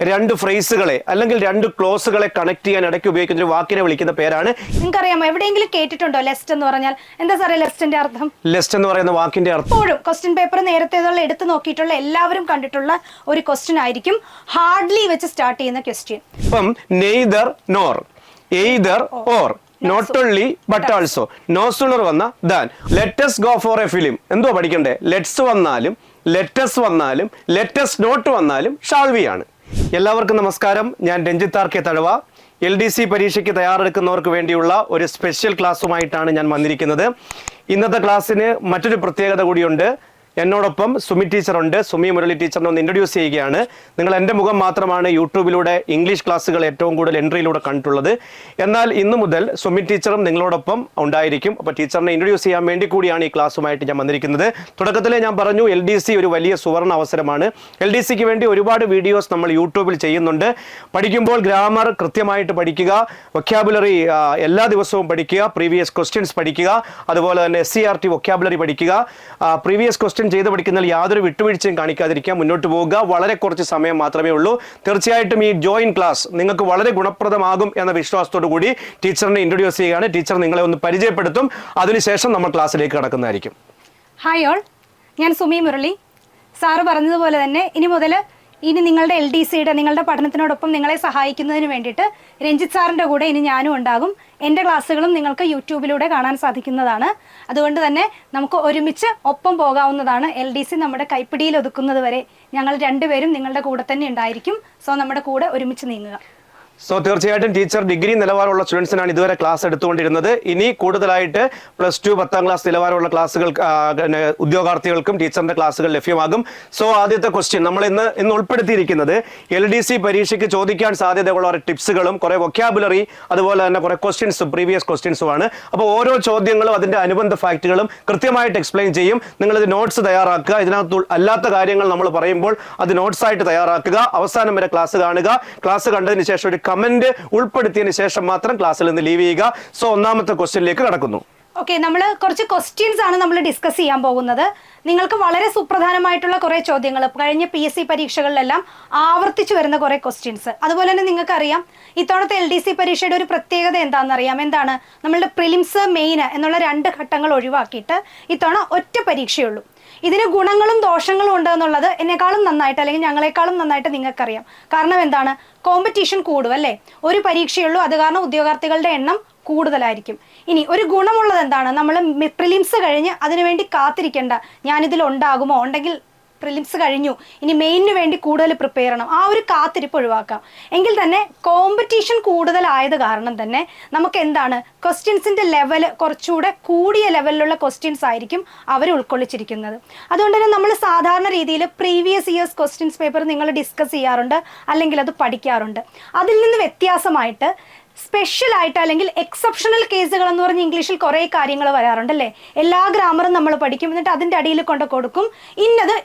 രണ്ട് ഫ്രേസുകളെ അല്ലെങ്കിൽ രണ്ട് ക്ലോസുകളെ കണക്ട് ചെയ്യാൻ ഇടയ്ക്ക് ഉപയോഗിക്കുന്ന ഒരു വാക്കിനെ വിളിക്കുന്ന പേരാണ്. നിങ്ങൾക്കറിയാമോ, എവിടെയെങ്കിലും കേട്ടിട്ടുണ്ടോ ലെസ്റ്റ് എന്ന് പറഞ്ഞാൽ? എന്താ സാറേ ലെസ്റ്റിന്റെ അർത്ഥം? ലെസ്റ്റ് എന്ന് പറയുന്ന വാക്കിന്റെ അർത്ഥം എപ്പോഴും ക്വസ്റ്റ്യൻ പേപ്പർ നേരത്തെ എടുത്ത് നോക്കിയിട്ടുള്ള എല്ലാവരും കണ്ടിട്ടുള്ള ഒരു ക്വസ്റ്റ്യൻ ആയിരിക്കും. ഹാർഡ്ലി വെച്ച് സ്റ്റാർട്ട് ചെയ്യുന്ന ക്വസ്റ്റ്യൻ. ഇപ്പം neither nor, either or, not only but also, no sooner വന്ന than, let us go for a film. എന്തോ പഠിക്കണ്ടേ? ലെറ്റ്സ് വന്നാലും ലെറ്റസ് വന്നാലും ലെറ്റസ് നോട്ട് വന്നാലും ഷാൾവി ആണ്. എല്ലാവർക്കും നമസ്കാരം. ഞാൻ Ranjith R K Thazhava. LDC പരീക്ഷയ്ക്ക് തയ്യാറെടുക്കുന്നവർക്ക് വേണ്ടിയുള്ള ഒരു സ്പെഷ്യൽ ക്ലാസ്സുമായിട്ടാണ് ഞാൻ വന്നിരിക്കുന്നത്. ഇന്നത്തെ ക്ലാസ്സിന് മറ്റൊരു പ്രത്യേകത കൂടിയുണ്ട്. എന്നോടൊപ്പം സുമി ടീച്ചറുണ്ട്. സുമി മുരളി ടീച്ചറിനെ ഒന്ന് ഇൻട്രൊഡ്യൂസ് ചെയ്യുകയാണ്. നിങ്ങൾ എൻ്റെ മുഖം മാത്രമാണ് യൂട്യൂബിലൂടെ ഇംഗ്ലീഷ് ക്ലാസ്സുകൾ ഏറ്റവും കൂടുതൽ എൻട്രിയിലൂടെ കണ്ടിട്ടുള്ളത്. എന്നാൽ ഇന്നു മുതൽ സുമി ടീച്ചറും നിങ്ങളോടൊപ്പം ഉണ്ടായിരിക്കും. അപ്പോൾ ടീച്ചറിനെ ഇൻട്രൊഡ്യൂസ് ചെയ്യാൻ വേണ്ടി കൂടിയാണ് ഈ ക്ലാസ്സുമായിട്ട് ഞാൻ വന്നിരിക്കുന്നത്. തുടക്കത്തിലേ ഞാൻ പറഞ്ഞു, LDC ഒരു വലിയ സുവർണ്ണ അവസരമാണ്. LDCക്ക് വേണ്ടി ഒരുപാട് വീഡിയോസ് നമ്മൾ യൂട്യൂബിൽ ചെയ്യുന്നുണ്ട്. പഠിക്കുമ്പോൾ ഗ്രാമർ കൃത്യമായിട്ട് പഠിക്കുക, വൊക്കാബുലറി എല്ലാ ദിവസവും പഠിക്കുക, പ്രീവിയസ് ക്വസ്റ്റ്യൻസ് പഠിക്കുക, അതുപോലെ തന്നെ SCRT വൊക്കാബുലറി പഠിക്കുക. പ്രീവിയസ് ക്വസ്റ്റ്യൻ ചെയ്ത് പഠിക്കുന്നതിൽ യാതൊരു വിട്ടുവീഴ്ചയും കാണിക്കാതിരിക്കുക, മുന്നോട്ട് പോവുക. വളരെ കുറച്ച് സമയം മാത്രമേ ഉള്ളൂ. തീർച്ചയായിട്ടും ഈ ജോയിൻ ക്ലാസ് നിങ്ങൾക്ക് വളരെ ഗുണപ്രദമാകും എന്ന വിശ്വാസത്തോടു കൂടി ടീച്ചറിനെ ഇൻട്രൊഡ്യൂസ് ചെയ്യുകയാണ്. ടീച്ചർ നിങ്ങളെ ഒന്ന് പരിചയപ്പെടുത്തും. അതിനുശേഷം നമ്മൾ ക്ലാസ്സിലേക്ക് കടക്കുന്നതായിരിക്കും. ഹായ് ഓൾ, ഞാൻ സുമി മുരളി. സാറ് പറഞ്ഞതുപോലെ തന്നെ ഇനി നിങ്ങളുടെ LDCയുടെ നിങ്ങളുടെ പഠനത്തിനോടൊപ്പം നിങ്ങളെ സഹായിക്കുന്നതിന് വേണ്ടിയിട്ട് രഞ്ജിത്ത് സാറിൻ്റെ കൂടെ ഇനി ഞാനും ഉണ്ടാകും. എൻ്റെ ക്ലാസ്സുകളും നിങ്ങൾക്ക് യൂട്യൂബിലൂടെ കാണാൻ സാധിക്കുന്നതാണ്. അതുകൊണ്ട് തന്നെ നമുക്ക് ഒരുമിച്ച് ഒപ്പം പോകാവുന്നതാണ്. LDC നമ്മുടെ കൈപ്പിടിയിൽ ഒതുക്കുന്നത് വരെ ഞങ്ങൾ രണ്ടുപേരും നിങ്ങളുടെ കൂടെ തന്നെ ഉണ്ടായിരിക്കും. സോ നമ്മുടെ കൂടെ ഒരുമിച്ച് നീങ്ങുക. തീർച്ചയായിട്ടും ടീച്ചർ ഡിഗ്രി നിലവാരമുള്ള സ്റ്റുഡൻസിനാണ് ഇതുവരെ ക്ലാസ് എടുത്തുകൊണ്ടിരുന്നത്. ഇനി കൂടുതലായിട്ട് +2 10ാം ക്ലാസ് നിലവാരമുള്ള ക്ലാസ്സുകൾ ഉദ്യോഗാർത്ഥികൾക്കും ടീച്ചറിന്റെ ക്ലാസ്സുകൾ ലഭ്യമാകും. ആദ്യത്തെ ക്വസ്റ്റ്യൻ നമ്മൾ ഇന്ന് ഉൾപ്പെടുത്തിയിരിക്കുന്നത് LDC പരീക്ഷയ്ക്ക് ചോദിക്കാൻ സാധ്യതയുള്ള ടിപ്സുകളും കുറെ വൊക്കാബുലറി, അതുപോലെ തന്നെ കുറെ ക്വസ്റ്റ്യൻസും പ്രീവിയസ് ക്വസ്റ്റ്യൻസുമാണ്. അപ്പോൾ ഓരോ ചോദ്യങ്ങളും അതിന്റെ അനുബന്ധ ഫാക്റ്റുകളും കൃത്യമായിട്ട് എക്സ്പ്ലെയിൻ ചെയ്യും. നിങ്ങളിത് നോട്ട്സ് തയ്യാറാക്കുക. ഇതിനകത്ത് അല്ലാത്ത കാര്യങ്ങൾ നമ്മൾ പറയുമ്പോൾ അത് നോട്ട്സ് ആയിട്ട് തയ്യാറാക്കുക. അവസാനം വരെ ക്ലാസ് കാണുക. ക്ലാസ് കണ്ടതിന് ശേഷം ഒരു കമന്റ് ഉൾപ്പെടുത്തിയതിനു ശേഷം മാത്രം ക്ലാസ്സിൽ നിന്ന് ലീവ് ചെയ്യുക. ഒന്നാമത്തെ ക്വസ്റ്റ്യനിലേക്ക് കടക്കുന്നു. ഓക്കെ, നമ്മൾ കുറച്ച് ക്വസ്റ്റ്യൻസ് ആണ് നമ്മൾ ഡിസ്കസ് ചെയ്യാൻ പോകുന്നത്. നിങ്ങൾക്ക് വളരെ സുപ്രധാനമായിട്ടുള്ള കുറേ ചോദ്യങ്ങൾ കഴിഞ്ഞ PSC പരീക്ഷകളിലെല്ലാം ആവർത്തിച്ചു വരുന്ന കുറേ ക്വസ്റ്റ്യൻസ്. അതുപോലെ തന്നെ നിങ്ങൾക്കറിയാം ഇത്തവണത്തെ LDC പരീക്ഷയുടെ ഒരു പ്രത്യേകത എന്താണെന്നറിയാം? എന്താണ്? നമ്മളുടെ പ്രിലിംസ് മെയിൻ എന്നുള്ള 2 ഘട്ടങ്ങൾ ഒഴിവാക്കിയിട്ട് ഇത്തവണ ഒറ്റ പരീക്ഷയുള്ളൂ. ഇതിന് ഗുണങ്ങളും ദോഷങ്ങളും ഉണ്ട് എന്നുള്ളത് എന്നെക്കാളും നന്നായിട്ട് അല്ലെങ്കിൽ ഞങ്ങളെക്കാളും നന്നായിട്ട് നിങ്ങൾക്കറിയാം. കാരണം എന്താണ്? കോമ്പറ്റീഷൻ കൂടും അല്ലേ? ഒരു പരീക്ഷയുള്ളൂ, അത് കാരണം ഉദ്യോഗാർത്ഥികളുടെ എണ്ണം കൂടുതലായിരിക്കും. ഇനി ഒരു ഗുണമുള്ളത് എന്താണ്? നമ്മൾ പ്രിലിംസ് കഴിഞ്ഞ് അതിനുവേണ്ടി കാത്തിരിക്കേണ്ട. ഞാനിതിൽ ഉണ്ടാകുമോ, ഉണ്ടെങ്കിൽ പ്രിലിംസ് കഴിഞ്ഞു, ഇനി മെയിനിന് വേണ്ടി കൂടുതൽ പ്രിപ്പയർ ചെയ്യണം, ആ ഒരു കാത്തിരിപ്പ് ഒഴിവാക്കാം. എങ്കിൽ തന്നെ കോമ്പറ്റീഷൻ കൂടുതലായത് കാരണം തന്നെ നമുക്ക് എന്താണ്, ക്വസ്റ്റ്യൻസിൻ്റെ ലെവല് കുറച്ചുകൂടെ കൂടിയ ലെവലിലുള്ള ക്വസ്റ്റ്യൻസ് ആയിരിക്കും അവർ ഉൾക്കൊള്ളിച്ചിരിക്കുന്നത്. അതുകൊണ്ട് തന്നെ നമ്മൾ സാധാരണ രീതിയിൽ പ്രീവിയസ് ഇയേഴ്സ് ക്വസ്റ്റ്യൻസ് പേപ്പർ നിങ്ങൾ ഡിസ്കസ് ചെയ്യാറുണ്ട്, അല്ലെങ്കിൽ അത് പഠിക്കാറുണ്ട്. അതിൽ നിന്ന് വ്യത്യാസമായിട്ട് സ്പെഷ്യൽ ആയിട്ട് അല്ലെങ്കിൽ എക്സെപ്ഷണൽ കേസുകൾ എന്ന് പറഞ്ഞ് ഇംഗ്ലീഷിൽ കുറേ കാര്യങ്ങൾ വരാറുണ്ടല്ലേ? എല്ലാ ഗ്രാമറും നമ്മൾ പഠിക്കും, എന്നിട്ട് അതിൻ്റെ അടിയിൽ കൊണ്ട് കൊടുക്കും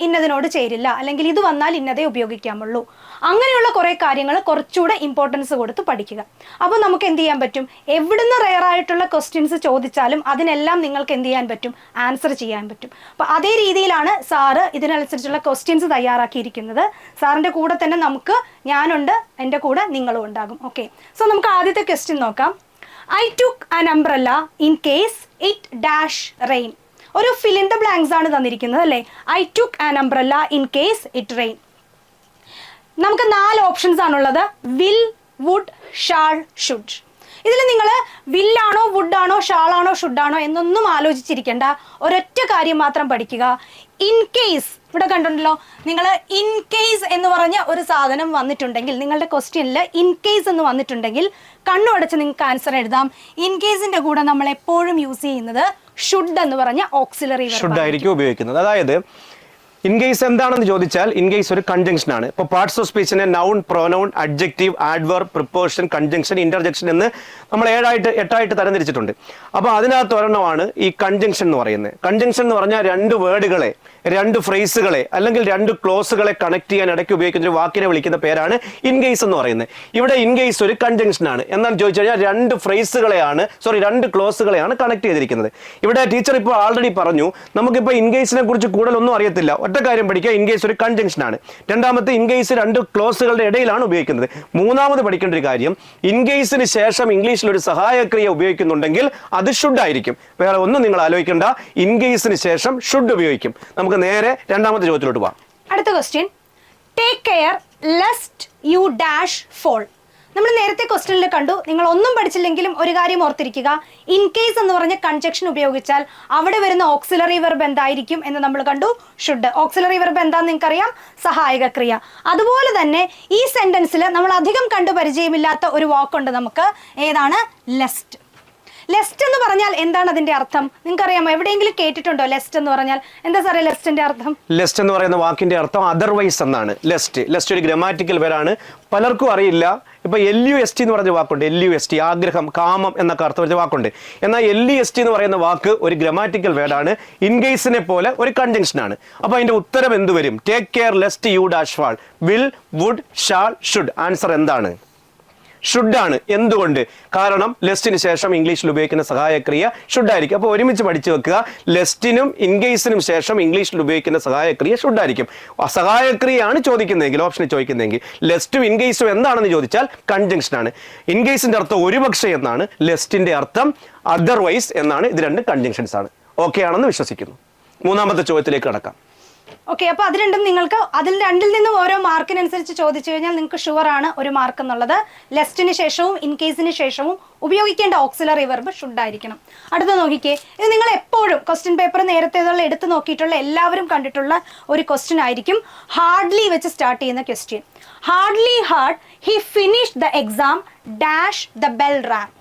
ഇന്നതിനോട് ചേരില്ല, അല്ലെങ്കിൽ ഇത് വന്നാൽ ഇന്നതേ ഉപയോഗിക്കാമുള്ളൂ. അങ്ങനെയുള്ള കുറേ കാര്യങ്ങൾ കുറച്ചുകൂടെ ഇമ്പോർട്ടൻസ് കൊടുത്ത് പഠിക്കുക. അപ്പോൾ നമുക്ക് എന്ത് ചെയ്യാൻ പറ്റും? എവിടുന്ന് റെയർ ആയിട്ടുള്ള ക്വസ്റ്റ്യൻസ് ചോദിച്ചാലും അതിനെല്ലാം നിങ്ങൾക്ക് എന്ത് ചെയ്യാൻ പറ്റും? ആൻസർ ചെയ്യാൻ പറ്റും. അപ്പോൾ അതേ രീതിയിലാണ് സാറ് ഇതിനനുസരിച്ചുള്ള ക്വസ്റ്റ്യൻസ് തയ്യാറാക്കിയിരിക്കുന്നത്. സാറിൻ്റെ കൂടെ തന്നെ ഞാനുണ്ട്, എൻ്റെ കൂടെ നിങ്ങളും ഉണ്ടാകും. ഓക്കെ, നമുക്ക് ആദ്യത്തെ ക്വസ്റ്റ്യൻ നോക്കാം. I took an umbrella in case it dash rain. ഒരു fill in the blanks ആണ് തന്നിരിക്കുന്നത് അല്ലേ? I took an umbrella in case it rain. നമുക്ക് 4 ഓപ്ഷൻസ് ആണുള്ളത്. Will, wood, shall, should. ഇതിൽ നിങ്ങൾ വില്ലാണോ, വുഡാണോ, ഷാളാണോ, ഷുഡാണോ എന്നൊന്നും ആലോചിച്ചിരിക്കേണ്ട. ഒരൊറ്റ കാര്യം മാത്രം പഠിക്കുക. ഇൻ കേസ്, ഇവിടെ കണ്ടിട്ടുണ്ടല്ലോ, നിങ്ങൾ ഇൻ കേസ് എന്ന് പറഞ്ഞ ഒരു സാധനം വന്നിട്ടുണ്ടെങ്കിൽ, നിങ്ങളുടെ ക്വസ്റ്റ്യനിൽ ഇൻ കേസ് എന്ന് വന്നിട്ടുണ്ടെങ്കിൽ കണ്ണുടച്ച് നിങ്ങൾക്ക് ആൻസർ എഴുതാം. ഇൻ കേസിന്റെ കൂടെ നമ്മൾ എപ്പോഴും യൂസ് ചെയ്യുന്നത് ഷുഡ് എന്ന് പറഞ്ഞ ഓക്സിലറി ഷുഡ് ആയിരിക്കും ഉപയോഗിക്കുന്നത്. അതായത് ഇൻ കേസ് എന്താണെന്ന് ചോദിച്ചാൽ ഇൻ കേസ് ഒരു കൺജങ്ഷൻ ആണ്. ഇപ്പോൾ പാർട്സ് ഓഫ് സ്പീച്ചിനെ noun, pronoun, adjective, adverb, preposition, conjunction, interjection എന്ന് നമ്മൾ 8 തരംതിരിച്ചിട്ടുണ്ട്. അപ്പോൾ അതിനകത്ത് ഒരെണ്ണമാണ് ഈ കൺജങ്ഷൻ എന്ന് പറയുന്നത്. കൺജങ്ഷൻ എന്ന് പറഞ്ഞാൽ 2 വേർഡുകളെ രണ്ട് ഫ്രേസുകളെ അല്ലെങ്കിൽ രണ്ട് ക്ലോസുകളെ കണക്ട് ചെയ്യാൻ ഇടയ്ക്ക് ഉപയോഗിക്കുന്ന ഒരു വാക്കിനെ വിളിക്കുന്ന പേരാണ് ഇൻ കേസ് എന്ന് പറയുന്നത്. ഇവിടെ ഇൻ കേസ് ഒരു കൺജങ്ഷൻ ആണ്. എന്നാൽ ചോദിച്ചു കഴിഞ്ഞാൽ രണ്ട് ക്ലോസുകളെയാണ് കണക്ട് ചെയ്തിരിക്കുന്നത്. ഇവിടെ ടീച്ചർ ഇപ്പോൾ ആൾറെഡി പറഞ്ഞു, നമുക്കിപ്പോൾ ഇൻ കേസിനെ കുറിച്ച് കൂടുതലൊന്നും അറിയത്തില്ല. ഒറ്റ കാര്യം പഠിക്കുക, ഇൻ കേസ് ഒരു കൺജങ്ഷൻ ആണ്. രണ്ടാമത്തെ, ഇൻ കേസ് രണ്ട് ക്ലോസുകളുടെ ഇടയിലാണ് ഉപയോഗിക്കുന്നത്. മൂന്നാമത് പഠിക്കേണ്ട ഒരു കാര്യം, ഇൻ കേസിന് ശേഷം ഇംഗ്ലീഷിൽ ഒരു സഹായക്രിയ ഉപയോഗിക്കുന്നുണ്ടെങ്കിൽ അത് ഷുഡ് ആയിരിക്കും. വേറെ ഒന്നും നിങ്ങൾ ആലോചിക്കേണ്ട, ഇൻ കേസിന് ശേഷം ഷുഡ് ഉപയോഗിക്കും. നമുക്ക് നേരെ രണ്ടാമത്തെ ചോദ്യത്തിലോട്ട് പോവാം. അടുത്ത question, take care lest you dash fall. നമ്മൾ നേരത്തെ ക്വസ്റ്റ്യനിൽ കണ്ടു, നിങ്ങൾ ഒന്നും പഠിച്ചില്ലെങ്കിലും ഒരു കാര്യം ഓർത്തിരിക്കുക, ഇൻ കേസ് എന്ന് പറഞ്ഞ കൺജക്ഷൻ ഉപയോഗിച്ചാൽ അവിടെ വരുന്ന ഓക്സിലറി വെർബ് എന്തായിരിക്കും എന്ന് നമ്മൾ കണ്ടു, ഷുഡ്. ഓക്സിലറി വെർബ് എന്താന്ന് നിങ്ങൾക്കറിയാം, സഹായക ക്രിയ. അതുപോലെ തന്നെ ഈ സെന്റൻസിൽ നമ്മൾ അധികം കണ്ടു പരിചയമില്ലാത്ത ഒരു വാക്കുണ്ട് നമുക്ക്, ഏതാണ്? ലെസ്റ്റ്. ലെസ്റ്റ് എന്ന് പറഞ്ഞാൽ എന്താണ് അതിന്റെ അർത്ഥം? നിങ്ങൾക്കറിയാമോ? എവിടെയെങ്കിലും കേട്ടിട്ടുണ്ടോ ലെസ്റ്റ് എന്ന് പറഞ്ഞാൽ? എന്താ സാറേ ലെസ്റ്റിന്റെ അർത്ഥം? ലെസ്റ്റ് എന്ന് പറയുന്ന വാക്കിന്റെ അർത്ഥം അതർവൈസ് എന്നാണ്. ലെസ്റ്റ് ഒരു ഗ്രാമാറ്റിക്കൽ പേരാണ്, പലർക്കും അറിയില്ല. ഇപ്പൊ LUST എന്ന് പറഞ്ഞ വാക്കുണ്ട്, LUST, ആഗ്രഹം, കാമം എന്നൊക്കെ അർത്ഥം വരുന്ന വാക്കുണ്ട്. എന്നാൽ LEST എന്ന് പറയുന്ന വാക്ക് ഒരു ഗ്രാമാറ്റിക്കൽ വേർഡാണ്, ഇൻ കേസിനെ പോലെ ഒരു കൺജങ്ഷൻ ആണ്. അപ്പൊ അതിന്റെ ഉത്തരം എന്ത് വരും? Take care lest you dash fall. Will, wood, shall, should. Answer എന്താണ്? ഷുഡ് ആണ്. എന്തുകൊണ്ട്? കാരണം ലെസ്റ്റിന് ശേഷം ഇംഗ്ലീഷിൽ ഉപയോഗിക്കുന്ന സഹായക്രിയ ഷുഡ് ആയിരിക്കും. അപ്പോൾ ഒരുമിച്ച് പഠിച്ചു വെക്കുക, ലെസ്റ്റിനും ഇൻ കേസിനും ശേഷം ഇംഗ്ലീഷിൽ ഉപയോഗിക്കുന്ന സഹായക്രിയ ഷുഡ് ആയിരിക്കും. സഹായക്രിയയാണ് ചോദിക്കുന്നതെങ്കിൽ, ഓപ്ഷനിൽ ചോദിക്കുന്നതെങ്കിൽ, ലെസ്റ്റും ഇൻ കേസും എന്താണെന്ന് ചോദിച്ചാൽ കൺജങ്ഷൻ ആണ്. ഇൻ കേസിന്റെ അർത്ഥം ഒരുപക്ഷെ എന്നാണ്, ലെസ്റ്റിന്റെ അർത്ഥം അതർവൈസ് എന്നാണ്. ഇത് രണ്ട് കൺജങ്ഷൻസ് ആണ്. ഓക്കെ ആണെന്ന് വിശ്വസിക്കുന്നു. മൂന്നാമത്തെ ചോദ്യത്തിലേക്ക് കടക്കാം. ഓക്കെ, അപ്പൊ അത് രണ്ടും നിങ്ങൾക്ക് അതിൽ രണ്ടിൽ നിന്നും ഓരോ മാർക്കിനനുസരിച്ച് ചോദിച്ചു കഴിഞ്ഞാൽ നിങ്ങൾക്ക് ഷുവർ ആണ് ഒരു മാർക്ക് എന്നുള്ളത്. ലെസ്റ്റിന് ശേഷവും ഇൻ കേസിന് ശേഷവും ഉപയോഗിക്കേണ്ട ഓക്സിലറി വെർബ് ഷുഡ് ആയിരിക്കണം. അടുത്ത നോക്കിക്കേ, ഇത് നിങ്ങൾ എപ്പോഴും ക്വസ്റ്റ്യൻ പേപ്പർ നേരത്തേതുള്ള എടുത്ത് നോക്കിയിട്ടുള്ള എല്ലാവരും കണ്ടിട്ടുള്ള ഒരു ക്വസ്റ്റ്യൻ ആയിരിക്കും. ഹാർഡ്ലി വെച്ച് സ്റ്റാർട്ട് ചെയ്യുന്ന question. Hardly had he finish the exam dash the bell rang.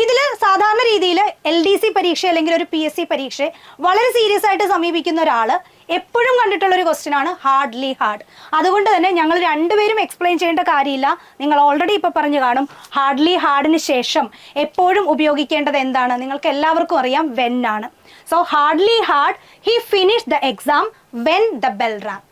ഇതിൽ സാധാരണ രീതിയിൽ LDC പരീക്ഷ അല്ലെങ്കിൽ ഒരു PSC പരീക്ഷയെ വളരെ സീരിയസ് ആയിട്ട് സമീപിക്കുന്ന ഒരാൾ എപ്പോഴും കണ്ടിട്ടുള്ള ഒരു ക്വസ്റ്റ്യൻ ആണ് ഹാർഡ്ലി ഹാർഡ്. അതുകൊണ്ട് തന്നെ ഞങ്ങൾ രണ്ടുപേരും എക്സ്പ്ലെയിൻ ചെയ്യേണ്ട കാര്യമില്ല, നിങ്ങൾ ഓൾറെഡി ഇപ്പോൾ പറഞ്ഞു കാണും. ഹാർഡ്ലി ഹാർഡിന് ശേഷം എപ്പോഴും ഉപയോഗിക്കേണ്ടത് എന്താണ്? നിങ്ങൾക്ക് എല്ലാവർക്കും അറിയാം, വെൻ ആണ്. So hardly had he finish the exam when the bell rang.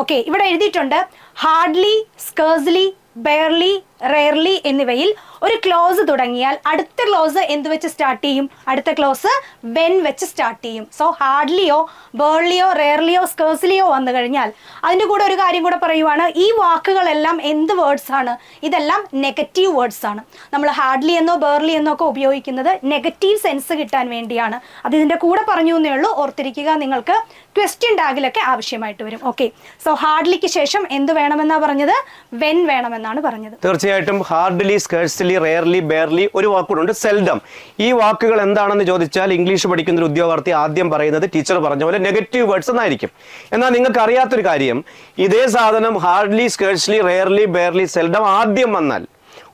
Okay, ഇവിടെ എഴുതിയിട്ടുണ്ട് ഹാർഡ്ലി, സ്കേഴ്സ്ലി, ബെയർലി, റെയർലി എന്നിവയിൽ ഒരു ക്ലോസ് തുടങ്ങിയാൽ അടുത്ത ക്ലോസ് എന്ത് വെച്ച് സ്റ്റാർട്ട് ചെയ്യും? അടുത്ത ക്ലോസ് വെൻ വെച്ച് സ്റ്റാർട്ട് ചെയ്യും. സോ ഹാർഡ്ലിയോ, ബേർലിയോ, റെയർലിയോ, സ്കേഴ്സ്ലിയോ വന്നു കഴിഞ്ഞാൽ അതിൻ്റെ കൂടെ ഒരു കാര്യം കൂടെ പറയുവാണ്, ഈ വാക്കുകളെല്ലാം എന്ത് വേർഡ്സ് ആണ്? ഇതെല്ലാം നെഗറ്റീവ് വേർഡ്സ് ആണ്. നമ്മൾ ഹാർഡ്ലി എന്നോ ബേർലി എന്നോ ഒക്കെ ഉപയോഗിക്കുന്നത് നെഗറ്റീവ് സെൻസ് കിട്ടാൻ വേണ്ടിയാണ്. അത് ഇതിൻ്റെ കൂടെ പറഞ്ഞു എന്നേ ഉള്ളൂ, ഓർത്തിരിക്കുക. നിങ്ങൾക്ക് ക്വസ്റ്റ്യൻ ടാഗിലൊക്കെ ആവശ്യമായിട്ട് വരും. ഓക്കെ, സോ ഹാർഡ്ലിക്ക് ശേഷം എന്ത് വേണമെന്നാണ് പറഞ്ഞത്? വെൻ വേണമെന്നാണ് പറഞ്ഞത്. തീർച്ചയായിട്ടും ഹാർഡ്ലി, സ്കേഴ്സ്ലി, റെയർലി, ബെയർലി, ഒരു വാക്കുകളുണ്ട് സെൽഡം. ഈ വാക്കുകൾ എന്താണെന്ന് ചോദിച്ചാൽ ഇംഗ്ലീഷ് പഠിക്കുന്ന ഒരു ഉദ്യോഗാർത്ഥി ആദ്യം പറയുന്നത് ടീച്ചർ പറഞ്ഞ പോലെ നെഗറ്റീവ് വേർഡ്സ് എന്നായിരിക്കും. എന്നാൽ നിങ്ങൾക്ക് അറിയാത്തൊരു കാര്യം, ഇതേ സാധനം hardly, scarcely, rarely, barely, seldom ആദ്യം വന്നാൽ,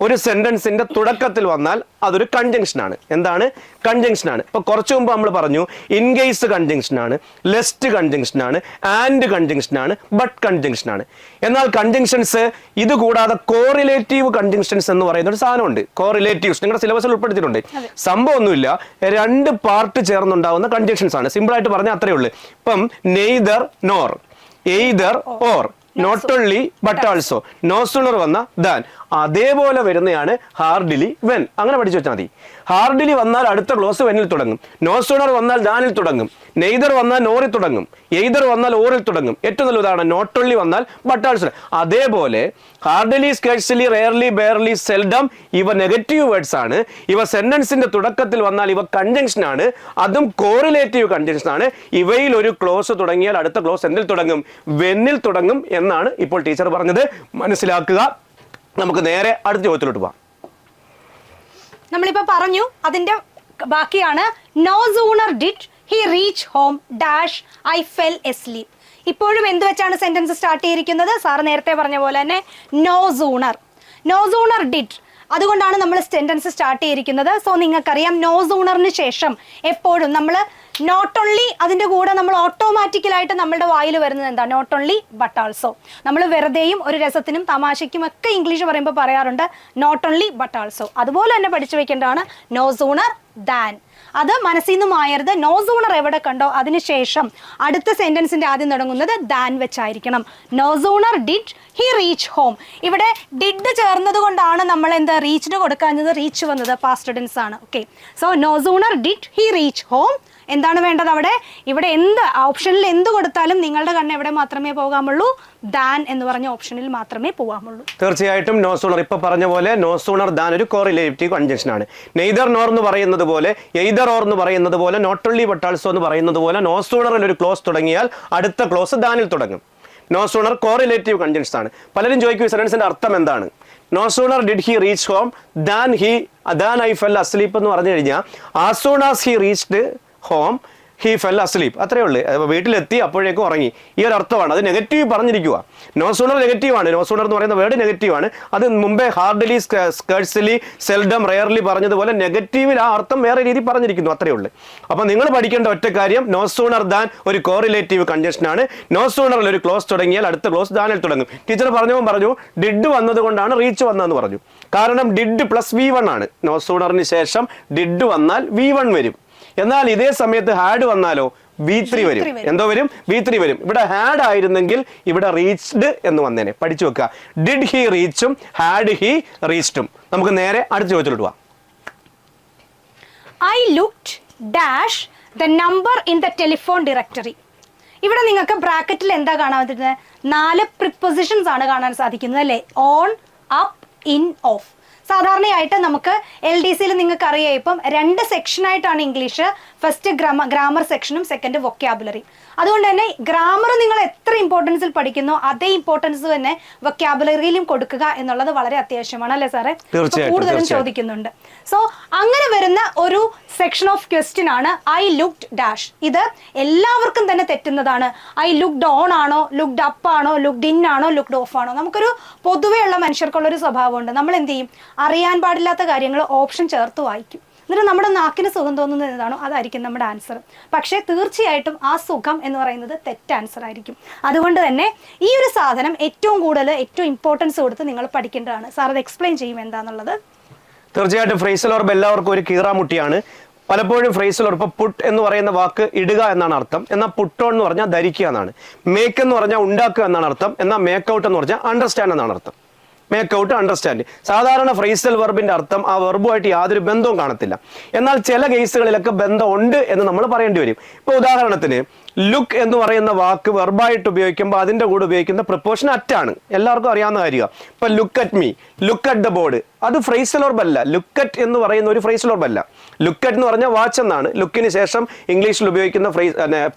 ഒരു സെന്റൻസിന്റെ തുടക്കത്തിൽ വന്നാൽ അതൊരു കൺജങ്ഷൻ ആണ്. എന്താണ്? കൺജങ്ഷൻ ആണ്. ഇപ്പൊ കുറച്ചു മുമ്പ് നമ്മൾ പറഞ്ഞു ഇൻ കേസ് കൺജങ്ഷൻ ആണ്, ലെസ്റ്റ് കൺജങ്ഷൻ ആണ്, ആൻഡ് കൺജങ്ഷൻ ആണ്, ബട്ട് കൺജങ്ഷൻ ആണ്. എന്നാൽ കൺജങ്ഷൻസ് ഇത് കൂടാതെ കോറിലേറ്റീവ് കൺജങ്ഷൻസ് എന്ന് പറയുന്ന ഒരു സാധനമുണ്ട്. കോറിലേറ്റീവ്സ് നിങ്ങളുടെ സിലബസിൽ ഉൾപ്പെടുത്തിയിട്ടുണ്ട്. സംഭവമൊന്നുമില്ല, രണ്ട് പാർട്ട് ചേർന്നുണ്ടാവുന്ന കൺജങ്ഷൻസ് ആണ്. സിമ്പിൾ ആയിട്ട് പറഞ്ഞാൽ അത്രയേ ഉള്ളൂ. ഇപ്പം neither nor, either or, not only but also, no sooner വന്ന ദാൻ, അതേപോലെ വരുന്നതാണ് ഹാർഡ്ലി വെൻ. അങ്ങനെ പഠിച്ചു വെച്ചാൽ മതി. ഹാർഡ്ലി വന്നാൽ അടുത്ത ക്ലോസ് വെന്നിൽ തുടങ്ങും, നോ സൂണർ വന്നാൽ ദാനിൽ തുടങ്ങും, നെയ്തർ വന്നാൽ നോറിൽ തുടങ്ങും, എയ്തർ വന്നാൽ ഓറിൽ തുടങ്ങും. ഏറ്റവും നല്ല ഉദാഹരണം നോട്ട് ഓൺലി വന്നാൽ ബട്ട് ആൾസോ. അതേപോലെ hardly, scarcely, rarely, barely, seldom ഇവ നെഗറ്റീവ് വേർഡ്സ് ആണ്. ഇവ സെന്റൻസിന്റെ തുടക്കത്തിൽ വന്നാൽ ഇവ കൺജങ്ഷൻ ആണ്, അതും കോറിലേറ്റീവ് കൺജങ്ഷൻ ആണ്. ഇവയിൽ ഒരു ക്ലോസ് തുടങ്ങിയാൽ അടുത്ത ക്ലോസ് എന്തിൽ തുടങ്ങും? വെന്നിൽ തുടങ്ങും എന്നാണ് ഇപ്പോൾ ടീച്ചർ പറഞ്ഞത്. മനസ്സിലാക്കുക. നമുക്ക് നേരെ അടുത്ത ചോദ്യത്തിലോട്ട് പോവാം. നമ്മളിപ്പോ പറഞ്ഞു അതിന്റെ ബാക്കിയാണ്. No sooner did he reach home dash I fell asleep. ഇപ്പോഴും എന്ത് വെച്ചാണ് സെന്റൻസ് സ്റ്റാർട്ട് ചെയ്തിരിക്കുന്നത്? സാർ നേരത്തെ പറഞ്ഞ പോലെ തന്നെ no sooner, no sooner did. അതുകൊണ്ടാണ് നമ്മൾ സെന്റൻസ് സ്റ്റാർട്ട് ചെയ്തിരിക്കുന്നത്. സോ നിങ്ങൾക്കറിയാം നോ സൂണറിന് ശേഷം എപ്പോഴും നമ്മൾ നോട്ട് ഓൺലി, അതിൻ്റെ കൂടെ നമ്മൾ ഓട്ടോമാറ്റിക്കലായിട്ട് നമ്മുടെ വായിൽ വരുന്നത് എന്താ? Not only but also. നമ്മൾ വെറുതെയും ഒരു രസത്തിനും തമാശയ്ക്കും ഒക്കെ ഇംഗ്ലീഷ് പറയുമ്പോൾ പറയാറുണ്ട് നോട്ട് ഓൺലി ബട്ട് ആൾസോ. അതുപോലെ തന്നെ പഠിച്ചു വെക്കേണ്ടതാണ് നോ സൂണർ ദാൻ. അത് മനസ്സിൽ നിന്ന് മായരുത്. നോ സൂണർ എവിടെ കണ്ടോ അതിനുശേഷം അടുത്ത സെന്റൻസിന്റെ ആദ്യം തുടങ്ങുന്നത് ദാൻ വെച്ചായിരിക്കണം. No sooner did he reach home. ഇവിടെ ഡിഡ് ചേർന്നത് കൊണ്ടാണ് നമ്മൾ എന്താ റീച്ചിന് കൊടുക്കാഞ്ഞത്, റീച്ച് വന്നത് പാസ്റ്റ് ടെൻസ് ആണ്. Okay, so no sooner did he reach home. എന്താണ് വേണ്ടത് അവിടെ? ഇവിടെ എന്ത് ഓപ്ഷനിൽ എന്ത് കൊടുത്താലും നിങ്ങളുടെ കണ്ണ് എവിടെ മാത്രമേ പോകാമുള്ളൂ? ദാൻ എന്ന് പറഞ്ഞ ഓപ്ഷനിൽ മാത്രമേ പോകാമുള്ളൂ. തീർച്ചയായിട്ടും നോ സൂണർ ഇപ്പൊ പറഞ്ഞ പോലെ നോ സൂണർ ദാൻ ഒരു കോറിലേറ്റീവ് കൺജങ്ഷൻ ആണ്. നെയ്തർ നോർ എന്ന് പറയുന്നത് പോലെ, എയ്തർ ഓർ എന്ന് പറയുന്നത് പോലെ, നോട്ട് ഓൺലി ബട്ട് ആൾസോ എന്ന് പറയുന്നത് പോലെ നോ സൂണറിൽ ഒരു ക്ലോസ് തുടങ്ങിയാൽ അടുത്ത ക്ലോസ് ദാനിൽ തുടങ്ങും. നോ സൂണർ കോറിലേറ്റീവ് കൺജങ്ഷൻ ആണ്. പലരും ചോദിക്കും ഈ സെന്റൻസിന്റെ അർത്ഥം എന്താണ്? No sooner did he reach home than I fell asleep എന്ന് പറഞ്ഞു കഴിഞ്ഞാൽ as soon as he reached home he fell asleep, അത്രയേ ഉള്ളൂ. വീട്ടിലെത്തി അപ്പോഴേക്കും ഉറങ്ങി. ഈ ഒരു അർത്ഥമാണ്. അത് നെഗറ്റീവ് പറഞ്ഞിരിക്കുക. നോ സൂണർ നെഗറ്റീവാണ്. നോ സൂണർ എന്ന് പറയുന്ന വേർഡ് നെഗറ്റീവാണ്. അത് മുമ്പേ ഹാർഡ്ലി, സ്കേഴ്സ്ലി, സെൽഡം, റെയർലി പറഞ്ഞതുപോലെ നെഗറ്റീവിൽ ആ അർത്ഥം വേറെ രീതി പറഞ്ഞിരിക്കുന്നു, അത്രയേ ഉള്ളൂ. അപ്പോൾ നിങ്ങൾ പഠിക്കേണ്ട ഒറ്റ കാര്യം, നോ സൂണർ ദാൻ ഒരു കോറിലേറ്റീവ് കൺജങ്ഷൻ ആണ്. നോ സൂണറിൽ ഒരു ക്ലോസ് തുടങ്ങിയാൽ അടുത്ത ക്ലോസ് ദാനിൽ തുടങ്ങും. ടീച്ചർ പറഞ്ഞു ഡിഡ് വന്നത് കൊണ്ടാണ് റീച്ച് വന്നതെന്ന് പറഞ്ഞു. കാരണം ഡിഡ് പ്ലസ് V1 ആണ്. നോ സൂണറിന് ശേഷം ഡിഡ് വന്നാൽ V1 വരും. എന്നാൽ ഇതേ സമയത്ത് ഹാഡ് വന്നാലോ V3 വരും. എന്തോ വരും? V3 വരും. ഇവിടെ ഹാഡ് ആയിരുന്നെങ്കിൽ ഇവിടെ റീച്ച്ഡ് എന്ന് വന്നേനെ. പഠിച്ചു വെക്കുക. ഡിഡ് ഹി റീച്ചും ഹാഡ് ഹി റീച്ച്ഡും. നമുക്ക് നേരെ അടുത്ത ചോദ്യത്തിലോട്ട് പോവാം. I looked dash the number in the telephone directory. ഇവിടെ നിങ്ങൾക്ക് ബ്രാക്കറ്റിൽ എന്താ കാണാൻ പറ്റുന്നത്? 4 പ്രിപ്പോസിഷൻസ് ആണ് കാണാൻ സാധിക്കുന്നത് അല്ലേ? On, up, in, off. സാധാരണയായിട്ട് നമുക്ക് LDCയിൽ നിങ്ങൾക്ക് അറിയാം ഇപ്പം 2 സെക്ഷനായിട്ടാണ് ഇംഗ്ലീഷ്. ഫസ്റ്റ് ഗ്രാമർ സെക്ഷനും സെക്കൻഡ് വൊക്കാബുലറി. അതുകൊണ്ട് തന്നെ ഗ്രാമർ നിങ്ങൾ എത്ര ഇമ്പോർട്ടൻസിൽ പഠിക്കുന്നോ അതേ ഇമ്പോർട്ടൻസ് തന്നെ വൊക്കാബുലറിയിലും കൊടുക്കുക എന്നുള്ളത് വളരെ അത്യാവശ്യമാണ് അല്ലേ സാറേ? കൂടുതലും ചോദിക്കുന്നുണ്ട്. സോ അങ്ങനെ വരുന്ന ഒരു സെക്ഷൻ ഓഫ് ക്വസ്റ്റ്യൻ ആണ് ഐ ലുക്ഡ് ഡാഷ്. ഇത് എല്ലാവർക്കും തന്നെ തെറ്റുന്നതാണ്. ഐ ലുക്ഡ് ഓൺ ആണോ, ലുക്ഡ് അപ്പ് ആണോ, ലുക്ഡ് ഇൻ ആണോ, ലുക്ഡ് ഓഫ് ആണോ? നമുക്കൊരു പൊതുവേ ഉള്ള മനുഷ്യർക്കുള്ളൊരു സ്വഭാവമുണ്ട്. നമ്മൾ എന്ത് ചെയ്യും? അറിയാൻ പാടില്ലാത്ത കാര്യങ്ങൾ ഓപ്ഷൻ ചേർത്ത് വായിക്കും. എന്നിട്ട് നമ്മുടെ നാക്കിന് സുഖം തോന്നുന്നത് എന്താണോ അതായിരിക്കും നമ്മുടെ ആൻസർ. പക്ഷേ തീർച്ചയായിട്ടും ആ സുഖം എന്ന് പറയുന്നത് തെറ്റ് ആൻസർ ആയിരിക്കും. അതുകൊണ്ട് തന്നെ ഈ ഒരു സാധനം ഏറ്റവും ഇമ്പോർട്ടൻസ് കൊടുത്ത് നിങ്ങൾ പഠിക്കേണ്ടതാണ്. സാർ അത് എക്സ്പ്ലെയിൻ ചെയ്യും എന്താണെന്നുള്ളത്. തീർച്ചയായിട്ടും ഫ്രേസൽ ഓർബ് എല്ലാവർക്കും ഒരു കീറാമുട്ടിയാണ്. പലപ്പോഴും ഫ്രേസൽ ഓർബ്, ഇപ്പോൾ പുട്ട് എന്ന് പറയുന്ന വാക്ക് ഇടുക എന്നാണ് അർത്ഥം. എന്നാൽ പുട്ട് ഓൺ എന്ന് പറഞ്ഞാൽ ധരിക്കുക എന്നാണ്. മേക്ക് എന്ന് പറഞ്ഞാൽ ഉണ്ടാക്കുക എന്നാണ് അർത്ഥം. എന്നാൽ മേക്ക് ഔട്ട് എന്ന് പറഞ്ഞാൽ അണ്ടർസ്റ്റാൻഡ് എന്നാണ് അർത്ഥം. Make out, understand. സാധാരണ ഫ്രേസൽ വെർബിന്റെ അർത്ഥം ആ വെർബുമായിട്ട് യാതൊരു ബന്ധവും കാണത്തില്ല. എന്നാൽ ചില കേസുകളിലൊക്കെ ബന്ധമുണ്ട് എന്ന് നമ്മൾ പറയേണ്ടി വരും. ഇപ്പോൾ ഉദാഹരണത്തിന് ലുക്ക് എന്ന് പറയുന്ന വാക്ക് വെർബായിട്ട് ഉപയോഗിക്കുമ്പോൾ അതിന്റെ കൂടെ ഉപയോഗിക്കുന്ന പ്രിപ്പോഷൻ അറ്റാണ്. എല്ലാവർക്കും അറിയാവുന്ന കാര്യമാണ്. ഇപ്പൊ look at me, look at the board, അത് ഫ്രേസൽ വെർബ് അല്ല. ലുക്ക് അറ്റ് എന്ന് പറയുന്ന ഒരു ഫ്രേസൽ വെർബ് അല്ല. ലുക്ക് അറ്റ് എന്ന് പറഞ്ഞാൽ വാച്ച് എന്നാണ്. ലുക്കിന് ശേഷം ഇംഗ്ലീഷിൽ ഉപയോഗിക്കുന്ന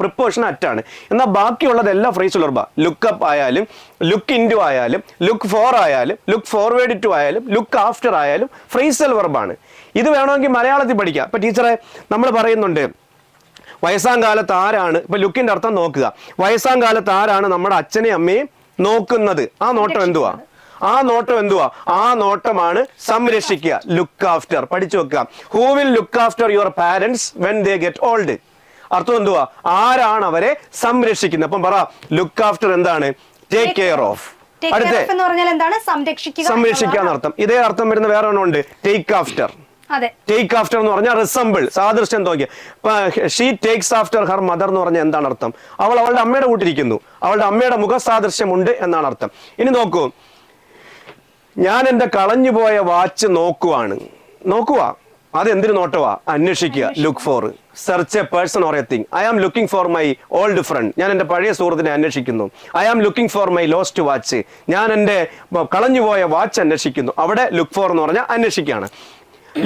പ്രിപ്പോഷൻ അറ്റാണ്. എന്നാൽ ബാക്കിയുള്ളതെല്ലാം ഫ്രേസൽ വെർബാ. ലുക്ക് അപ്പ് ആയാലും, ലുക്ക് ഇൻ ടു ആയാലും, ലുക്ക് ഫോർ ആയാലും, ലുക്ക് ഫോർവേഡ് ടു ആയാലും, ലുക്ക് ആഫ്റ്റർ ആയാലും ഫ്രേസൽ വെർബാണ്. ഇത് വേണമെങ്കിൽ മലയാളത്തിൽ പഠിക്കാം. ഇപ്പൊ ടീച്ചറെ നമ്മൾ പറയുന്നുണ്ട് വയസ്സാം കാലത്ത് ആരാണ്, ഇപ്പൊ ലുക്കിന്റെ അർത്ഥം നോക്കുക, വയസ്സാം കാലത്ത് ആരാണ് നമ്മുടെ അച്ഛനെയും അമ്മയും നോക്കുന്നത്? ആ നോട്ടം എന്തുവാ? ആ നോട്ടമാണ് സംരക്ഷിക്കുക, ലുക്ക് ആഫ്റ്റർ. പഠിച്ചു വെക്കുക. Who will look after your parents when they get old? അർത്ഥം എന്തുവാ? ആരാണ് അവരെ സംരക്ഷിക്കുന്നത്? അപ്പം പറ, ലുക്ക് ആഫ്റ്റർ എന്താണ്? Take care of. അടുത്ത സംരക്ഷിക്കുക എന്നർത്ഥം. ഇതേ അർത്ഥം വരുന്ന വേറെ ഒന്നുണ്ട്, ടേക്ക് ആഫ്റ്റർ. ടേക്ക് ആഫ്റ്റർ എന്ന് പറഞ്ഞാൽ റിസംബിൾ, സാദൃശ്യം തോന്നിയ. She takes after her mother എന്ന് പറഞ്ഞാൽ എന്താണ് അർത്ഥം? അവൾ അവളുടെ അമ്മയുടെ കൂട്ടിരിക്കുന്നു, അവളുടെ അമ്മയുടെ മുഖ സാദൃശ്യമുണ്ട് എന്നാണ് അർത്ഥം. ഇനി നോക്കൂ, ഞാൻ എന്റെ കളഞ്ഞുപോയ വാച്ച് നോക്കുക. അത് എന്തിനു നോട്ടവാ? അന്വേഷിക്കുക, look for. Search a person or a thing. I am looking for my old friend. ഞാൻ എന്റെ പഴയ സുഹൃത്തിനെ അന്വേഷിക്കുന്നു. I am looking for my lost watch. ഞാൻ എന്റെ കളഞ്ഞുപോയ വാച്ച് അന്വേഷിക്കുന്നു. അവിടെ ലുക്ക് ഫോർ എന്ന് പറഞ്ഞാൽ അന്വേഷിക്കുകയാണ്.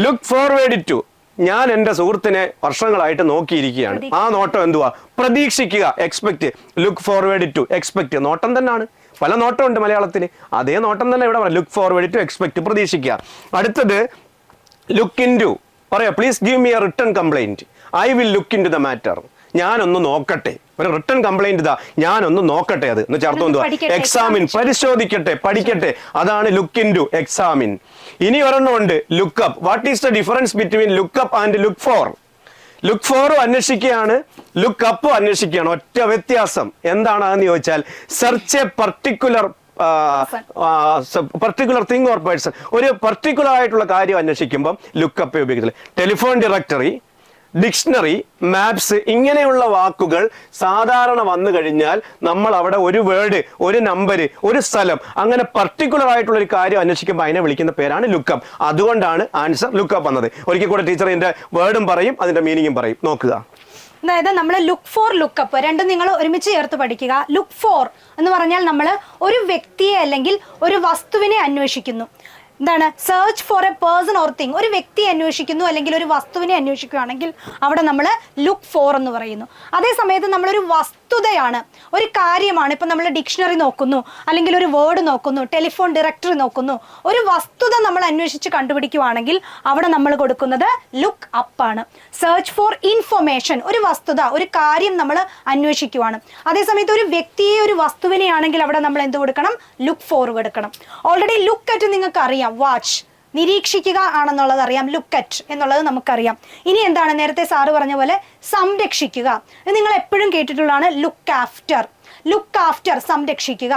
ലുക്ക് ഫോർവേഡ് ടു, ഞാൻ എന്റെ സുഹൃത്തിനെ വർഷങ്ങളായിട്ട് നോക്കിയിരിക്കുകയാണ്. ആ നോട്ടം എന്തുവാ? പ്രതീക്ഷിക്കുക, expect. Look forward to, expect. നോട്ടം തന്നെയാണ്. പല നോട്ടമുണ്ട് മലയാളത്തിൽ. അതേ നോട്ടം തന്നെ ഇവിടെ പറയാം. ലുക്ക് ഫോർവേഡ് ടു, എക്സ്പെക്ട്, പ്രതീക്ഷിക്കുക. അടുത്തത് ലുക്ക് ഇൻ ടു. പറയാ, please give me a return complaint. I will look in to the matter. ഞാനൊന്ന് നോക്കട്ടെ. ഒരു റിട്ടേൺ കംപ്ലൈന്റ് ഇതാ, ഞാനൊന്ന് നോക്കട്ടെ. അത് എന്ന് ചേർത്ത് എന്തുവാ? എക്സാമിൻ, പരിശോധിക്കട്ടെ, പഠിക്കട്ടെ. അതാണ് ലുക്ക് ഇൻ ടു, എക്സാമിൻ. ഇനി ഒരെണ്ണമുണ്ട്, look up. What is the difference between look up and look for? Look ഫോറും അന്വേഷിക്കുകയാണ്, ലുക്ക് അപ്പും അന്വേഷിക്കുകയാണ്. ഒറ്റ വ്യത്യാസം എന്താണെന്ന് ചോദിച്ചാൽ, search a particular particular thing or person, ഒരു പർട്ടിക്കുലർ ആയിട്ടുള്ള കാര്യം അന്വേഷിക്കുമ്പം ലുക്കപ്പ് ഉപയോഗിക്കുന്നത്. ടെലിഫോൺ ഡയറക്ടറി, ഡിക്ഷണറി, മാപ്സ്, ഇങ്ങനെയുള്ള വാക്കുകൾ സാധാരണ വന്നു കഴിഞ്ഞാൽ നമ്മൾ അവിടെ ഒരു വേർഡ്, ഒരു നമ്പർ, ഒരു സ്ഥലം, അങ്ങനെ പർട്ടിക്കുലർ ആയിട്ടുള്ള ഒരു കാര്യം അന്വേഷിക്കുമ്പോൾ അതിനെ വിളിക്കുന്ന പേരാണ് ലുക്കപ്പ്. അതുകൊണ്ടാണ് ആൻസർ ലുക്കപ്പ് വന്നത്. ഒരിക്കൽ കൂടെ ടീച്ചർ ഇതിന്റെ വേർഡും പറയും, അതിന്റെ മീനിങ്ങും പറയും. നോക്കുക. അതായത് നമ്മൾ ലുക്ക് ഫോർ, ലുക്കപ്പ് രണ്ടും നിങ്ങൾ ഒരുമിച്ച് ചേർത്ത് പഠിക്കുക. ലുക്ക് ഫോർ എന്ന് പറഞ്ഞാൽ നമ്മൾ ഒരു വ്യക്തിയെ അല്ലെങ്കിൽ ഒരു വസ്തുവിനെ അന്വേഷിക്കുന്നു. എന്താണ്? Search for A person or thing. ഒരു വ്യക്തിയെ അന്വേഷിക്കുന്നു അല്ലെങ്കിൽ ഒരു വസ്തുവിനെ അന്വേഷിക്കുകയാണെങ്കിൽ അവിടെ നമ്മൾ ലുക്ക് ഫോർ എന്ന് പറയുന്നു. അതേ സമയത്ത് നമ്മളൊരു വസ്തുതയാണ്, ഒരു കാര്യമാണ്, ഇപ്പം നമ്മൾ ഡിക്ഷണറി നോക്കുന്നു, അല്ലെങ്കിൽ ഒരു വേർഡ് നോക്കുന്നു, ടെലിഫോൺ ഡയറക്ടറി നോക്കുന്നു, ഒരു വസ്തുത നമ്മൾ അന്വേഷിച്ച് കണ്ടുപിടിക്കുകയാണെങ്കിൽ അവിടെ നമ്മൾ കൊടുക്കുന്നത് ലുക്ക് അപ്പ് ആണ്. സെർച്ച് ഫോർ ഇൻഫർമേഷൻ, ഒരു വസ്തുത, ഒരു കാര്യം നമ്മൾ അന്വേഷിക്കുകയാണ്. അതേസമയത്ത് ഒരു വ്യക്തിയെ, ഒരു വസ്തുവിനെ ആണെങ്കിൽ അവിടെ നമ്മൾ എന്ത് കൊടുക്കണം? ലുക്ക് ഫോർ കൊടുക്കണം. ഓൾറെഡി ലുക്ക് അറ്റ് നിങ്ങൾക്ക് അറിയാം, വാച്ച്, നിരീക്ഷിക്കുക ആണെന്നുള്ളത് അറിയാം, ലുക്ക് അറ്റ് എന്നുള്ളത് നമുക്കറിയാം. ഇനി എന്താണ്? നേരത്തെ സാറ് പറഞ്ഞ പോലെ സംരക്ഷിക്കുക, നിങ്ങൾ എപ്പോഴും കേട്ടിട്ടുള്ളതാണ്. ലുക്ക് ആഫ്റ്റർ, ലുക്ക് ആഫ്റ്റർ, സംരക്ഷിക്കുക,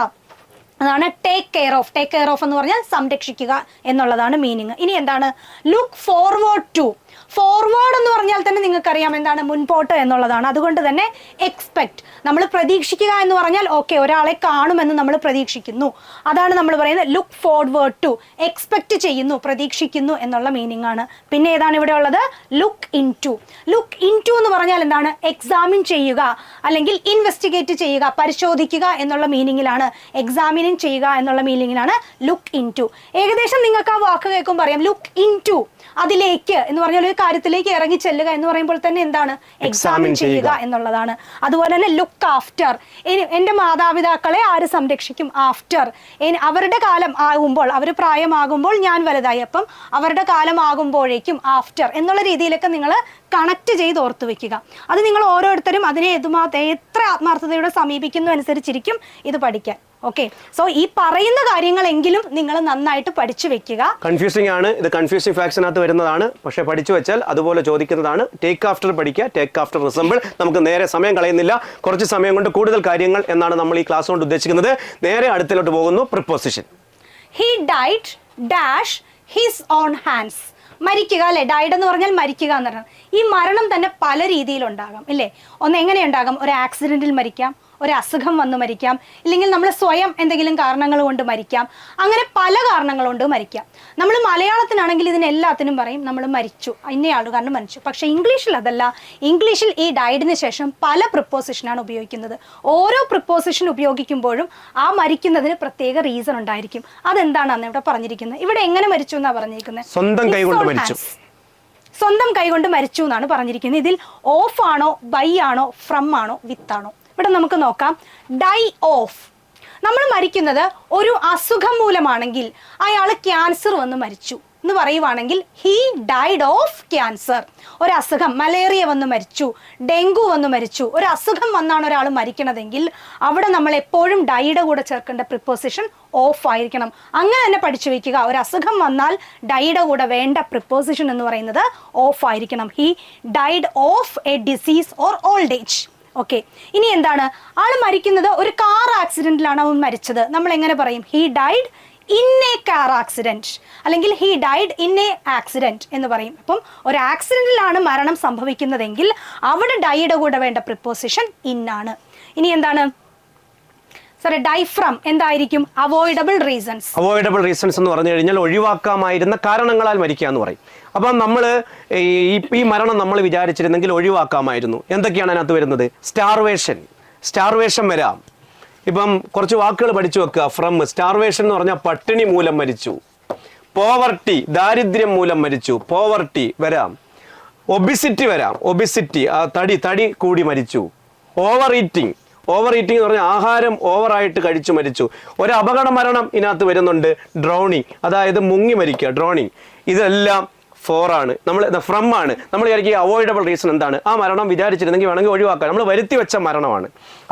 അതാണ് take care of. Take care of എന്ന് പറഞ്ഞാൽ സംരക്ഷിക്കുക എന്നുള്ളതാണ് മീനിങ്. ഇനി എന്താണ്? Look forward to. ഫോർവേഡ് എന്ന് പറഞ്ഞാൽ തന്നെ നിങ്ങൾക്കറിയാം എന്താണ്? മുൻപോട്ട് എന്നുള്ളതാണ്. അതുകൊണ്ട് തന്നെ എക്സ്പെക്ട്, നമ്മൾ പ്രതീക്ഷിക്കുക എന്ന് പറഞ്ഞാൽ ഓക്കെ, ഒരാളെ കാണുമെന്ന് നമ്മൾ പ്രതീക്ഷിക്കുന്നു, അതാണ് നമ്മൾ പറയുന്നത് ലുക്ക് ഫോർവേഡ് ടു. എക്സ്പെക്ട് ചെയ്യുന്നു, പ്രതീക്ഷിക്കുന്നു എന്നുള്ള മീനിങ് ആണ്. പിന്നെ ഏതാണ് ഇവിടെ ഉള്ളത്? Look in to. Look in to എന്ന് പറഞ്ഞാൽ എന്താണ്? എക്സാമിൻ ചെയ്യുക അല്ലെങ്കിൽ ഇൻവെസ്റ്റിഗേറ്റ് ചെയ്യുക, പരിശോധിക്കുക എന്നുള്ള മീനിങ്ങിലാണ്. എക്സാമിനിങ് ചെയ്യുക എന്നുള്ള മീനിങ്ങിലാണ് ലുക്ക് ഇൻ ടു. ഏകദേശം നിങ്ങൾക്ക് ആ വാക്ക് കേൾക്കുമ്പോൾ അറിയാം. ലുക്ക് ഇൻ ടു, അതിലേക്ക് എന്ന് പറഞ്ഞാൽ ഒരു കാര്യത്തിലേക്ക് ഇറങ്ങി ചെല്ലുക എന്ന് പറയുമ്പോൾ തന്നെ എന്താണ്? എക്സാമിൻ ചെയ്യുക എന്നുള്ളതാണ്. അതുപോലെ തന്നെ ലുക്ക് ആഫ്റ്റർ, എൻ്റെ മാതാപിതാക്കളെ ആര് സംരക്ഷിക്കും? ആഫ്റ്റർ, അവരുടെ കാലം ആകുമ്പോൾ, അവർ പ്രായമാകുമ്പോൾ ഞാൻ വലുതായി, അപ്പം അവരുടെ കാലം ആകുമ്പോഴേക്കും ആഫ്റ്റർ എന്നുള്ള രീതിയിലൊക്കെ നിങ്ങൾ കണക്ട് ചെയ്ത് ഓർത്തു വെക്കുക. അത് നിങ്ങൾ ഓരോരുത്തരും അതിനെ എത്ര ആത്മാർത്ഥതയോടെ സമീപിക്കുന്നു അനുസരിച്ചിരിക്കും ഇത് പഠിക്കാൻ. ഓക്കെ, സോ ഈ പറയുന്ന കാര്യങ്ങളെങ്കിലും നിങ്ങൾ നന്നായിട്ട് പഠിച്ചു വെക്കുക. കൺഫ്യൂസിംഗ് ആണ് ഇത്, കൺഫ്യൂസിംഗ് ഫാക്ട്സിനകത്ത് വരുന്നതാണ്, പക്ഷെ പഠിച്ചു വെച്ചാൽ അതുപോലെ ചോദിക്കുന്നതാണ്. ടേക്ക് ആഫ്റ്റർ പഠിക്കുക, ടേക്ക് ആഫ്റ്റർ റിസംബിൾ. നമുക്ക് നേരെ സമയം കളയുന്നില്ല, കുറച്ച് സമയം കൊണ്ട് കൂടുതൽ കാര്യങ്ങൾ എന്നാണ് നമ്മൾ ഈ ക്ലാസ് കൊണ്ട് ഉദ്ദേശിക്കുന്നത്. നേരെ അടുത്തിലോട്ട് പോകുന്നു. Preposition. He died dash his own hands. മരിക്കുക അല്ലേ? ഡൈഡ് എന്ന് പറഞ്ഞാൽ മരിക്കുക എന്ന് പറഞ്ഞാൽ ഈ മരണം തന്നെ പല രീതിയിലുണ്ടാകാം ഇല്ലേ? ഒന്ന് എങ്ങനെയുണ്ടാകാം? ഒരു ആക്സിഡന്റിൽ മരിക്കാം, ഒരു അസുഖം വന്ന് മരിക്കാം, ഇല്ലെങ്കിൽ നമ്മൾ സ്വയം എന്തെങ്കിലും കാരണങ്ങൾ കൊണ്ട് മരിക്കാം. അങ്ങനെ പല കാരണങ്ങൾ കൊണ്ട് മരിക്കാം. നമ്മൾ മലയാളത്തിനാണെങ്കിൽ ഇതിനെല്ലാത്തിനും പറയും നമ്മൾ മരിച്ചു, ഇന്നയാൾ കാരണം മരിച്ചു. പക്ഷേ ഇംഗ്ലീഷിൽ അതല്ല. ഇംഗ്ലീഷിൽ ഈ ഡൈഡിന് ശേഷം പല പ്രിപ്പോസിഷനാണ് ഉപയോഗിക്കുന്നത്. ഓരോ പ്രിപ്പോസിഷൻ ഉപയോഗിക്കുമ്പോഴും ആ മരിക്കുന്നതിന് പ്രത്യേക റീസൺ ഉണ്ടായിരിക്കും. അതെന്താണെന്ന് ഇവിടെ പറഞ്ഞിരിക്കുന്നത്. ഇവിടെ എങ്ങനെ മരിച്ചു എന്നാണ് പറഞ്ഞിരിക്കുന്നത്? സ്വന്തം കൈകൊണ്ട് മരിച്ചു. സ്വന്തം കൈകൊണ്ട് മരിച്ചു എന്നാണ് പറഞ്ഞിരിക്കുന്നത്. ഇതിൽ ഓഫ് ആണോ, ബൈ ആണോ, ഫ്രം ആണോ, വിത്ത് ആണോ? ഇവിടെ നമുക്ക് നോക്കാം. ഡൈ ഓഫ്, നമ്മൾ മരിക്കുന്നത് ഒരു അസുഖം മൂലമാണെങ്കിൽ അയാൾ ക്യാൻസർ വന്ന് മരിച്ചു എന്ന് പറയുവാണെങ്കിൽ ഹി ഡൈഡ് ഓഫ് ക്യാൻസർ. ഒരു അസുഖം, മലേറിയ വന്ന് മരിച്ചു, ഡെങ്കു വന്ന് മരിച്ചു, ഒരു അസുഖം വന്നാണ് ഒരാൾ മരിക്കണതെങ്കിൽ അവിടെ നമ്മൾ എപ്പോഴും ഡൈയുടെ കൂടെ ചേർക്കേണ്ട പ്രിപ്പോസിഷൻ ഓഫ് ആയിരിക്കണം. അങ്ങനെ തന്നെ പഠിച്ചു വെക്കുക. ഒരു അസുഖം വന്നാൽ ഡൈയുടെ കൂടെ വേണ്ട പ്രിപ്പോസിഷൻ എന്ന് പറയുന്നത് ഓഫ് ആയിരിക്കണം. He died of A disease or old age. Okay, ഇനി എന്താണ്? ആൾ മരിക്കുന്നത് ഒരു കാർ ആക്സിഡന്റിലാണ് അവൻ മരിച്ചത്. നമ്മൾ എങ്ങനെ പറയും? He died in a car accident, അല്ലെങ്കിൽ he died in a accident എന്ന് പറയും. അപ്പം ഒരു ആക്സിഡന്റിലാണ് മരണം സംഭവിക്കുന്നതെങ്കിൽ അവിടെ ഡൈയുടെ കൂടെ വേണ്ട പ്രിപ്പോസിഷൻ ഇൻ ആണ്. ഇനി എന്താണ്? സോറി, ഡൈ ഫ്രം എന്തായിരിക്കും? Avoidable reasons. അവോയ്ഡബിൾ റീസൺസ് എന്ന് പറഞ്ഞു കഴിഞ്ഞാൽ ഒഴിവാക്കാമായിരുന്ന കാരണങ്ങളാൽ മരിക്കുക എന്ന് പറയും. അപ്പം നമ്മൾ ഈ മരണം നമ്മൾ വിചാരിച്ചിരുന്നെങ്കിൽ ഒഴിവാക്കാമായിരുന്നു. എന്തൊക്കെയാണ് അതിനകത്ത് വരുന്നത്? സ്റ്റാർവേഷൻ, സ്റ്റാർവേഷൻ വരാം. ഇപ്പം കുറച്ച് വാക്കുകൾ പഠിച്ചു വെക്കുക. ഫ്രം, സ്റ്റാർവേഷൻ എന്ന് പറഞ്ഞാൽ പട്ടിണി മൂലം മരിച്ചു. പോവർട്ടി, ദാരിദ്ര്യം മൂലം മരിച്ചു, പോവർട്ടി വരാം. ഒബിസിറ്റി വരാം, ഒബിസിറ്റി, തടി കൂടി മരിച്ചു. ഓവർ ഈറ്റിംഗ്, ഓവർ ഈറ്റിംഗ് എന്ന് പറഞ്ഞാൽ ആഹാരം ഓവറായിട്ട് കഴിച്ചു മരിച്ചു. ഒരു അപകട മരണം ഇതിനകത്ത് വരുന്നുണ്ട്. ഡ്രോണിങ്, അതായത് മുങ്ങി മരിക്കുക, ഡ്രോണിങ്. ഇതെല്ലാം ഫോറാണ്. നമ്മൾ ഫ്രം ആണ്. നമ്മൾ വിചാരിക്കുക അവോയ്ഡബിൾ റീസൺ എന്താണ്? ആ മരണം വിചാരിച്ചിരുന്നെങ്കിൽ വേണമെങ്കിൽ ഒഴിവാക്കാം, നമ്മൾ വരുത്തി വെച്ച മരണമാണ്.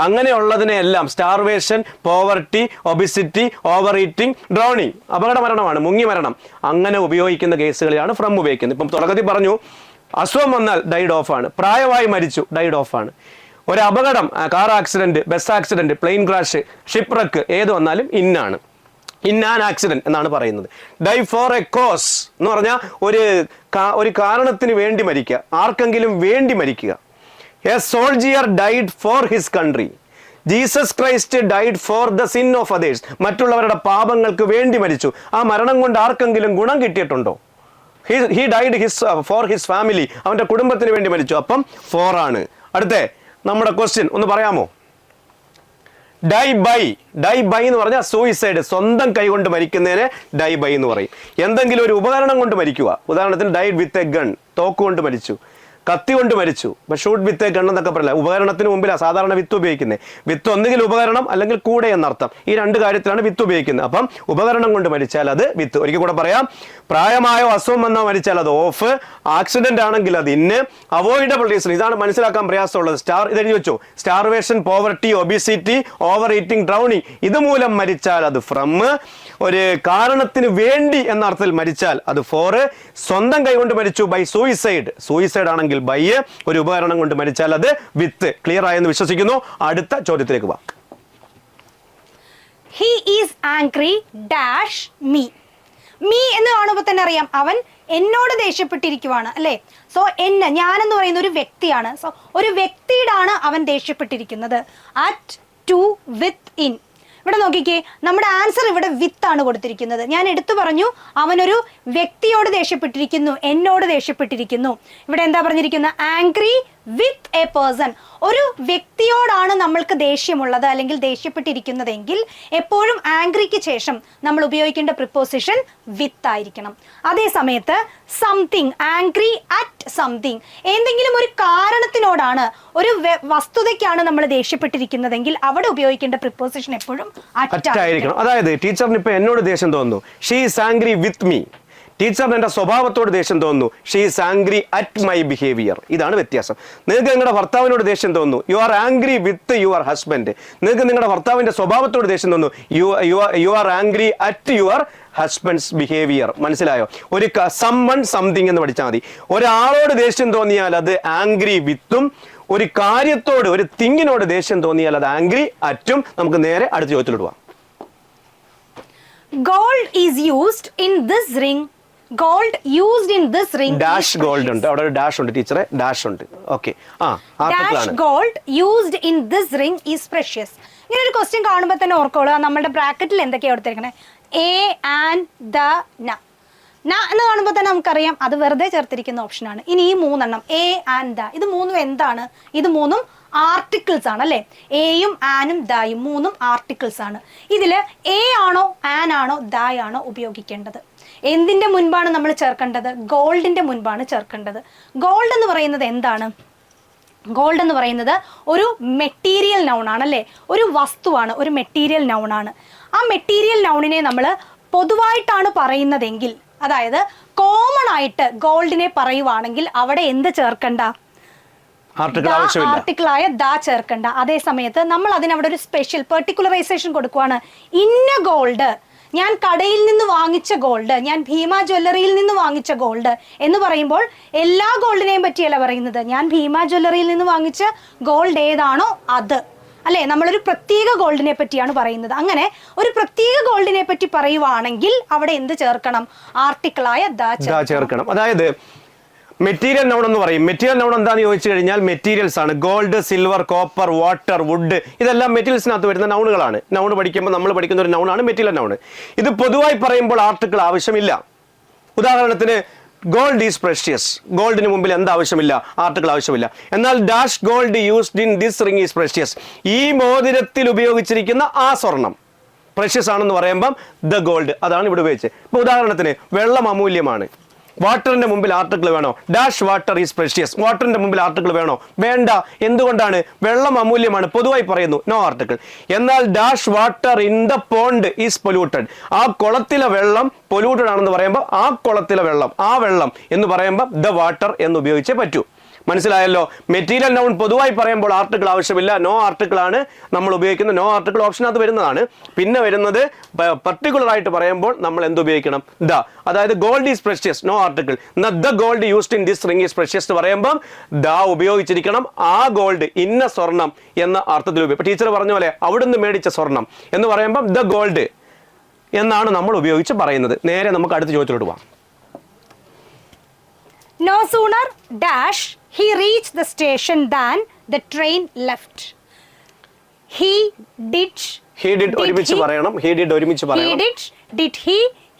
അങ്ങനെയുള്ളതിനെല്ലാം starvation, poverty, obesity, over eating, drowning, അപകട മരണമാണ്, മുങ്ങി മരണം, അങ്ങനെ ഉപയോഗിക്കുന്ന കേസുകളെയാണ് ഫ്രം ഉപയോഗിക്കുന്നത്. ഇപ്പം തുടക്കത്തിൽ പറഞ്ഞു അസുഖം വന്നാൽ ഡൈഡ് ഓഫ് ആണ്, പ്രായമായി മരിച്ചു ഡൈഡ് ഓഫ് ആണ്, ഒരു അപകടം, car accident, bus accident, plane crash, shipwreck ഏത് വന്നാലും ഇന്നാണ്. ഇൻ ആൻ ആക്സിഡന്റ് എന്നാണ് പറയുന്നത്. ഡൈ ഫോർ എ കോസ് എന്ന് പറഞ്ഞാൽ ഒരു കാരണത്തിന് വേണ്ടി മരിക്കുക, ആർക്കെങ്കിലും വേണ്ടി മരിക്കുക. A soldier died for his country. Jesus Christ died for the sin of others. മറ്റുള്ളവരുടെ പാപങ്ങൾക്ക് വേണ്ടി മരിച്ചു. ആ മരണം കൊണ്ട് ആർക്കെങ്കിലും ഗുണം കിട്ടിയിട്ടുണ്ടോ? He died for his family. അവന്റെ കുടുംബത്തിന് വേണ്ടി മരിച്ചു. അപ്പം 4 ആണ്. അടുത്ത നമ്മുടെ ക്വസ്റ്റ്യൻ ഒന്ന് പറയാമോ? ഡൈ ബൈ എന്ന് പറഞ്ഞാൽ സൂയിസൈഡ്, സ്വന്തം കൈ കൊണ്ട് മരിക്കുന്നതിനെ ഡൈ ബൈ എന്ന് പറയും. എന്തെങ്കിലും ഒരു ഉപകരണം കൊണ്ട് മരിക്കുക, ഉദാഹരണത്തിന് ഡൈഡ് വിത്ത് എ ഗൺ, തോക്ക് കൊണ്ട് മരിച്ചു, കത്തി കൊണ്ട് മരിച്ചു. ഇപ്പം ഷൂട്ട് വിത്ത് എ ഗൺ എന്നൊക്കെ പറയില്ല. ഉപകരണത്തിന് മുമ്പിലാണ് സാധാരണ വിത്ത് ഉപയോഗിക്കുന്നത്. വിത്ത് ഒന്നുകിൽ ഉപകരണം അല്ലെങ്കിൽ കൂടെ എന്നർത്ഥം. ഈ 2 കാര്യത്തിലാണ് വിത്ത് ഉപയോഗിക്കുന്നത്. അപ്പം ഉപകരണം കൊണ്ട് മരിച്ചാൽ അത് വിത്ത്. ഒരിക്കൽ കൂടെ പറയാം, പ്രായമായോ അസുഖം വന്നോ മരിച്ചാൽ അത് ഓഫ്, ആക്സിഡന്റ് ആണെങ്കിൽ അത് ഇന്ന്, അവോയ്ഡബിൾ റീസൺ ഇതാണ് മനസ്സിലാക്കാൻ പ്രയാസമുള്ളത്. ഇത് എഴുതി വെച്ചോ. Starvation, poverty, obesity, over eating, drowning ഇതുമൂലം മരിച്ചാൽ അത് ഫ്രം, ഒരു കാരണത്തിന് വേണ്ടി എന്ന അർത്ഥത്തിൽ മരിച്ചാൽ അത് 4, സ്വന്തം കൈകൊണ്ട് മരിച്ചു ബൈ സൂയിസൈഡ് ആണെങ്കിൽ ബൈ, ഒരു ഉപകരണം കൊണ്ട് മരിച്ചാൽ അത് വിത്ത്. ക്ലിയർ ആയെന്ന് വിശ്വസിക്കുന്നു. അടുത്ത ചോദ്യത്തിലേക്ക് പോവാം. He is angry dash me. Me എന്ന് കാണുമ്പോൾ തന്നെ അറിയാം അവൻ എന്നോട് ദേഷ്യപ്പെട്ടിരിക്കുവാണ് അല്ലേ. സോ ഞാനെന്ന് പറയുന്ന ഒരു വ്യക്തിയാണ്. സോ ഒരു വ്യക്തിയോടാണ് അവൻ ദേഷ്യപ്പെട്ടിരിക്കുന്നത്. At, to, with, in. ഇവിടെ നോക്കിക്കേ, നമ്മുടെ ആൻസർ ഇവിടെ വിത്ത് ആണ് കൊടുത്തിരിക്കുന്നത്. ഞാൻ എടുത്തു പറഞ്ഞു അവനൊരു വ്യക്തിയോട് ദേഷ്യപ്പെട്ടിരിക്കുന്നു, എന്നോട് ദേഷ്യപ്പെട്ടിരിക്കുന്നു. ഇവിടെ എന്താ പറഞ്ഞിരിക്കുന്നത്? Angry with a person. ഒരു വ്യക്തിയോടാണ് നമ്മൾക്ക് ദേഷ്യമുള്ളത് അല്ലെങ്കിൽ ദേഷ്യപ്പെട്ടിരിക്കുന്നതെങ്കിൽ എപ്പോഴും ആംഗ്രിക്ക് ശേഷം നമ്മൾ ഉപയോഗിക്കേണ്ട പ്രിപ്പോസിഷൻ വിത്ത് ആയിരിക്കണം. അതേ സമയത്ത് സംതിങ്, ആംഗ്രി അറ്റ് സംതിങ്, എന്തെങ്കിലും ഒരു കാരണത്തിനോടാണ്, ഒരു വസ്തുതയ്ക്കാണ് നമ്മൾ ദേഷ്യപ്പെട്ടിരിക്കുന്നതെങ്കിൽ അവിടെ ഉപയോഗിക്കേണ്ട പ്രിപ്പോസിഷൻ എപ്പോഴും അറ്റ് ആയിരിക്കണം. അതായത് ടീച്ചറിന് ഇപ്പൊ എന്നോട് ദേഷ്യം തോന്നുന്നു, she is angry with me. ടീച്ചറിന് എൻ്റെ സ്വഭാവത്തോട് ദേഷ്യം തോന്നുന്നു, she is angry at my behaviour. ഇതാണ് വ്യത്യാസം. നിങ്ങൾക്ക് നിങ്ങളുടെ ഭർത്താവിനോട് ദേഷ്യം തോന്നുന്നു, you are angry with your husband. നിങ്ങൾക്ക് നിങ്ങളുടെ ഭർത്താവിൻ്റെ സ്വഭാവത്തോട് ദേഷ്യം തോന്നുന്നു, you are angry at your husband's behaviour. മനസ്സിലായോ? ഒരു സമ്മൺ സംതിങ് എന്ന് പഠിച്ചാൽ മതി. ഒരാളോട് ദേഷ്യം തോന്നിയാൽ അത് ആംഗ്രി വിത്തും, ഒരു കാര്യത്തോട്, ഒരു തിങ്ങിനോട് ദേഷ്യം തോന്നിയാൽ അത് ആംഗ്രി അറ്റും. നമുക്ക് നേരെ അടുത്ത ചോദ്യത്തിലോട്ട് പോവാം. Gold is used in this ring. Gold used in this ring. Dash gold ഉണ്ട്, അവിടെ ഒരു ഡാഷ് ഉണ്ട് ടീച്ചറെ, ഡാഷ് ഉണ്ട്. Okay, dash gold used in this ring is precious. ഇങ്ങനെ ഒരു ക്വസ്റ്റ്യൻ കാണുമ്പോൾ തന്നെ ഓർക്കോളുക, നമ്മുടെ ബ്രാക്കറ്റിൽ എന്തൊക്കെയാണ് കൊടുത്തിരിക്കണേ? എ ആൻഡ് ദ ന. ന എന്ന് കാണുമ്പോൾ തന്നെ നമുക്കറിയാം അത് വെറുതെ ചേർത്തിരിക്കുന്ന ഓപ്ഷനാണ്. ഇനി ഈ 3 എണ്ണം എ ആൻഡ് ദ, ഇത് 3 എന്താണ്? ഇത് 3 ആർട്ടിക്കിൾസ് ആണ് അല്ലേ. എയും ആനും ദായും 3 ആർട്ടിക്കിൾസ് ആണ്. ഇതില് എ ആണോ ആൻ ആണോ ദായാണോ ഉപയോഗിക്കേണ്ടത്? എന്തിന്റെ മുൻപാണ് നമ്മൾ ചേർക്കേണ്ടത്? ഗോൾഡിന്റെ മുൻപാണ് ചേർക്കേണ്ടത്. ഗോൾഡ് എന്ന് പറയുന്നത് എന്താണ്? ഗോൾഡ് എന്ന് പറയുന്നത് ഒരു മെറ്റീരിയൽ നൗൺ ആണ് അല്ലേ. ഒരു വസ്തുവാണ്, ഒരു മെറ്റീരിയൽ നൗൺ ആണ്. ആ മെറ്റീരിയൽ നൗണിനെ നമ്മൾ പൊതുവായിട്ടാണ് പറയുന്നതെങ്കിൽ, അതായത് കോമൺ ആയിട്ട് ഗോൾഡിനെ പറയുവാണെങ്കിൽ അവിടെ എന്ത് ചേർക്കണ്ട? ആർട്ടിക്കിളായ ദ ചേർക്കണ്ട. അതേ സമയത്ത് നമ്മൾ അതിനവിടെ ഒരു സ്പെഷ്യൽ പെർട്ടിക്കുലറൈസേഷൻ കൊടുക്കുവാണ്. ഇന്ന ഗോൾഡ്, ഞാൻ കടയിൽ നിന്ന് വാങ്ങിച്ച ഗോൾഡ്, ഞാൻ ഭീമ ജ്വല്ലറിയിൽ നിന്ന് വാങ്ങിച്ച ഗോൾഡ് എന്ന് പറയുമ്പോൾ എല്ലാ ഗോൾഡിനെയും പറ്റിയല്ല പറയുന്നത്. ഞാൻ ഭീമ ജ്വല്ലറിയിൽ നിന്ന് വാങ്ങിച്ച ഗോൾഡ് ഏതാണോ അത് അല്ലെ, നമ്മളൊരു പ്രത്യേക ഗോൾഡിനെ പറ്റിയാണ് പറയുന്നത്. അങ്ങനെ ഒരു പ്രത്യേക ഗോൾഡിനെ പറ്റി പറയുവാണെങ്കിൽ അവിടെ എന്ത് ചേർക്കണം? ആർട്ടിക്കിളായ ദ ചേർക്കണം. അതായത് മെറ്റീരിയൽ നൗൺ എന്ന് പറയും. മെറ്റീരിയൽ നൗൺ എന്താണെന്ന് ചോദിച്ചു കഴിഞ്ഞാൽ മെറ്റീരിയൽസ് ആണ്. Gold, silver, copper, water, wood, ഇതെല്ലാം മെറ്റീരിയൽസിനകത്ത് വരുന്ന നൗണുകളാണ്. നൗൺ പഠിക്കുമ്പോൾ നമ്മൾ പഠിക്കുന്ന ഒരു നൗണാണ് മെറ്റീരിയൽ നൗൺ. ഇത് പൊതുവായി പറയുമ്പോൾ ആർട്ടിക്കിൾ ആവശ്യമില്ല. ഉദാഹരണത്തിന് ഗോൾഡ് ഈസ് പ്രഷ്യസ്, ഗോൾഡിന് മുമ്പിൽ എന്ത് ആവശ്യമില്ല? ആർട്ടിക്കിൾ ആവശ്യമില്ല. എന്നാൽ dash gold used in this ring is precious, ഈ മോതിരത്തിൽ ഉപയോഗിച്ചിരിക്കുന്ന ആ സ്വർണം പ്രഷ്യസ് ആണെന്ന് പറയുമ്പം ദ ഗോൾഡ്, അതാണ് ഇവിടെ ഉപയോഗിച്ചത്. ഇപ്പൊ ഉദാഹരണത്തിന് വെള്ളം അമൂല്യമാണ്, വാട്ടറിന്റെ മുമ്പിൽ ആർട്ടിക്കിൾ വേണോ? ഡാഷ് വാട്ടർ ഈസ് പ്രഷ്യസ്, വാട്ടറിന്റെ മുമ്പിൽ ആർട്ടിക്കിൾ വേണോ? വേണ്ട. എന്തുകൊണ്ടാണ്? വെള്ളം അമൂല്യമാണ്, പൊതുവായി പറയുന്നു, നോ ആർട്ടിക്കിൾ. എന്നാൽ dash water in the pond is polluted, ആ കുളത്തിലെ വെള്ളം പൊല്യൂട്ടഡ് ആണെന്ന് പറയുമ്പോൾ ആ കുളത്തിലെ വെള്ളം, ആ വെള്ളം എന്ന് പറയുമ്പോൾ ദ വാട്ടർ എന്ന് ഉപയോഗിച്ചേ പറ്റൂ. മനസ്സിലായല്ലോ. മെറ്റീരിയൽ നൗൺ പൊതുവായി പറയുമ്പോൾ ആർട്ടിക്കിൾ ആവശ്യമില്ല, നോ ആർട്ടിക്കിൾ ആണ് നമ്മൾ ഉപയോഗിക്കുന്നത്. നോ ആർട്ടിക്കിൾ ഓപ്ഷനകത്ത് വരുന്നതാണ്. പിന്നെ വരുന്നത് പർട്ടിക്കുലർ ആയിട്ട് പറയുമ്പോൾ നമ്മൾ എന്ത് ഉപയോഗിക്കണം? ദ. അതായത് gold is precious, no article. The gold used in this ring is precious എന്ന് പറയുമ്പോൾ ദ ഉപയോഗിച്ചിരിക്കണം. ആ ഗോൾഡ് ഇന്ന സ്വർണം എന്ന അർത്ഥത്തിൽ ഉപയോഗിക്കും. ഇപ്പൊ ടീച്ചർ പറഞ്ഞ പോലെ അവിടുന്ന് മേടിച്ച സ്വർണം എന്ന് പറയുമ്പോൾ ദ ഗോൾഡ് എന്നാണ് നമ്മൾ ഉപയോഗിച്ച് പറയുന്നത്. നേരെ നമുക്ക് അടുത്ത ചോദ്യത്തിലോട്ട് പോവാം. No sooner dash he reached the station than the train left. He did ഒരുമിച്ച് പറയണം. He did ഒരുമിച്ച് പറയണം. did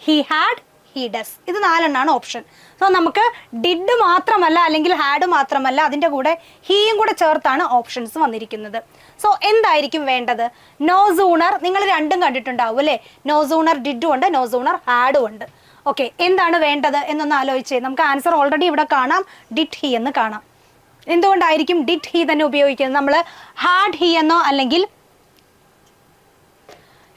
he had, he does. ഇത് 4 എണ്ണാണ് ഓപ്ഷൻ. സോ നമുക്ക് ഡിഡ് മാത്രമല്ല അല്ലെങ്കിൽ ഹാഡ് മാത്രമല്ല, അതിൻ്റെ കൂടെ ഹീയും കൂടെ ചേർത്താണ് ഓപ്ഷൻസ് വന്നിരിക്കുന്നത്. സോ എന്തായിരിക്കും വേണ്ടത്? നോ സൂണർ നിങ്ങൾ രണ്ടും കണ്ടിട്ടുണ്ടാവും അല്ലേ? നോ സൂണർ ഡിഡും ഉണ്ട്, നോ സൂണർ ഹാഡും ഉണ്ട്. ഓക്കെ, എന്താണ് വേണ്ടത് എന്നൊന്ന് ആലോചിച്ചേ. നമുക്ക് ആൻസർ ഓൾറെഡി ഇവിടെ കാണാം, ഡിഡ് ഹി എന്ന് കാണാം. എന്തുകൊണ്ടായിരിക്കും ഡിഡ് ഹി തന്നെ ഉപയോഗിക്കുന്നത്? നമ്മൾ ഹാഡ് ഹി എന്നോ അല്ലെങ്കിൽ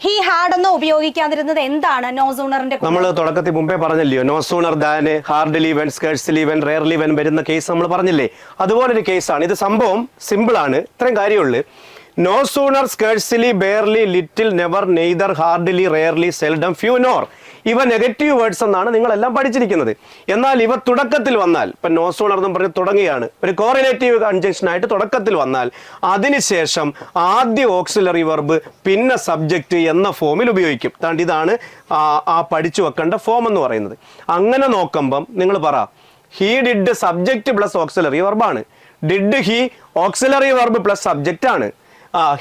ഹി ഹാഡ് എന്നോ ഉപയോഗിക്കാതിരുന്നത് എന്താണ്? നോ സൂണറിന്റെ നമ്മൾ തുടക്കത്തിൽ മുമ്പേ പറഞ്ഞില്ലയോ, no sooner than, hardly when, scarcely when, rarely when വരുന്ന കേസ് നമ്മൾ പറഞ്ഞില്ലേ? അതുപോലൊരു കേസാണ് ഇത്. സംഭവം സിമ്പിൾ ആണ്, ഇത്രയും കാര്യമുള്ളൂ. No sooner, scarcely, barely, little, never, neither, hardly, rarely, seldom, few, nor, ഇവ നെഗറ്റീവ് വേർഡ്സ് എന്നാണ് നിങ്ങളെല്ലാം പഠിച്ചിരിക്കുന്നത്. എന്നാൽ ഇവ തുടക്കത്തിൽ വന്നാൽ, ഇപ്പം നോ സൂണർ എന്നും പറഞ്ഞ് തുടങ്ങിയാണ്, ഒരു കോറിലേറ്റീവ് കൺജങ്ഷൻ ആയിട്ട് തുടക്കത്തിൽ വന്നാൽ അതിനുശേഷം ആദ്യ ഓക്സിലറി വെർബ് പിന്നെ സബ്ജക്റ്റ് എന്ന ഫോമിൽ ഉപയോഗിക്കും. താണ്ട് ഇതാണ് ആ പഠിച്ചു വെക്കേണ്ട ഫോം എന്ന് പറയുന്നത്. അങ്ങനെ നോക്കുമ്പം നിങ്ങൾ പറ, he did subject plus auxiliary വെർബാണ്. Did he auxiliary verb plus subject ആണ്.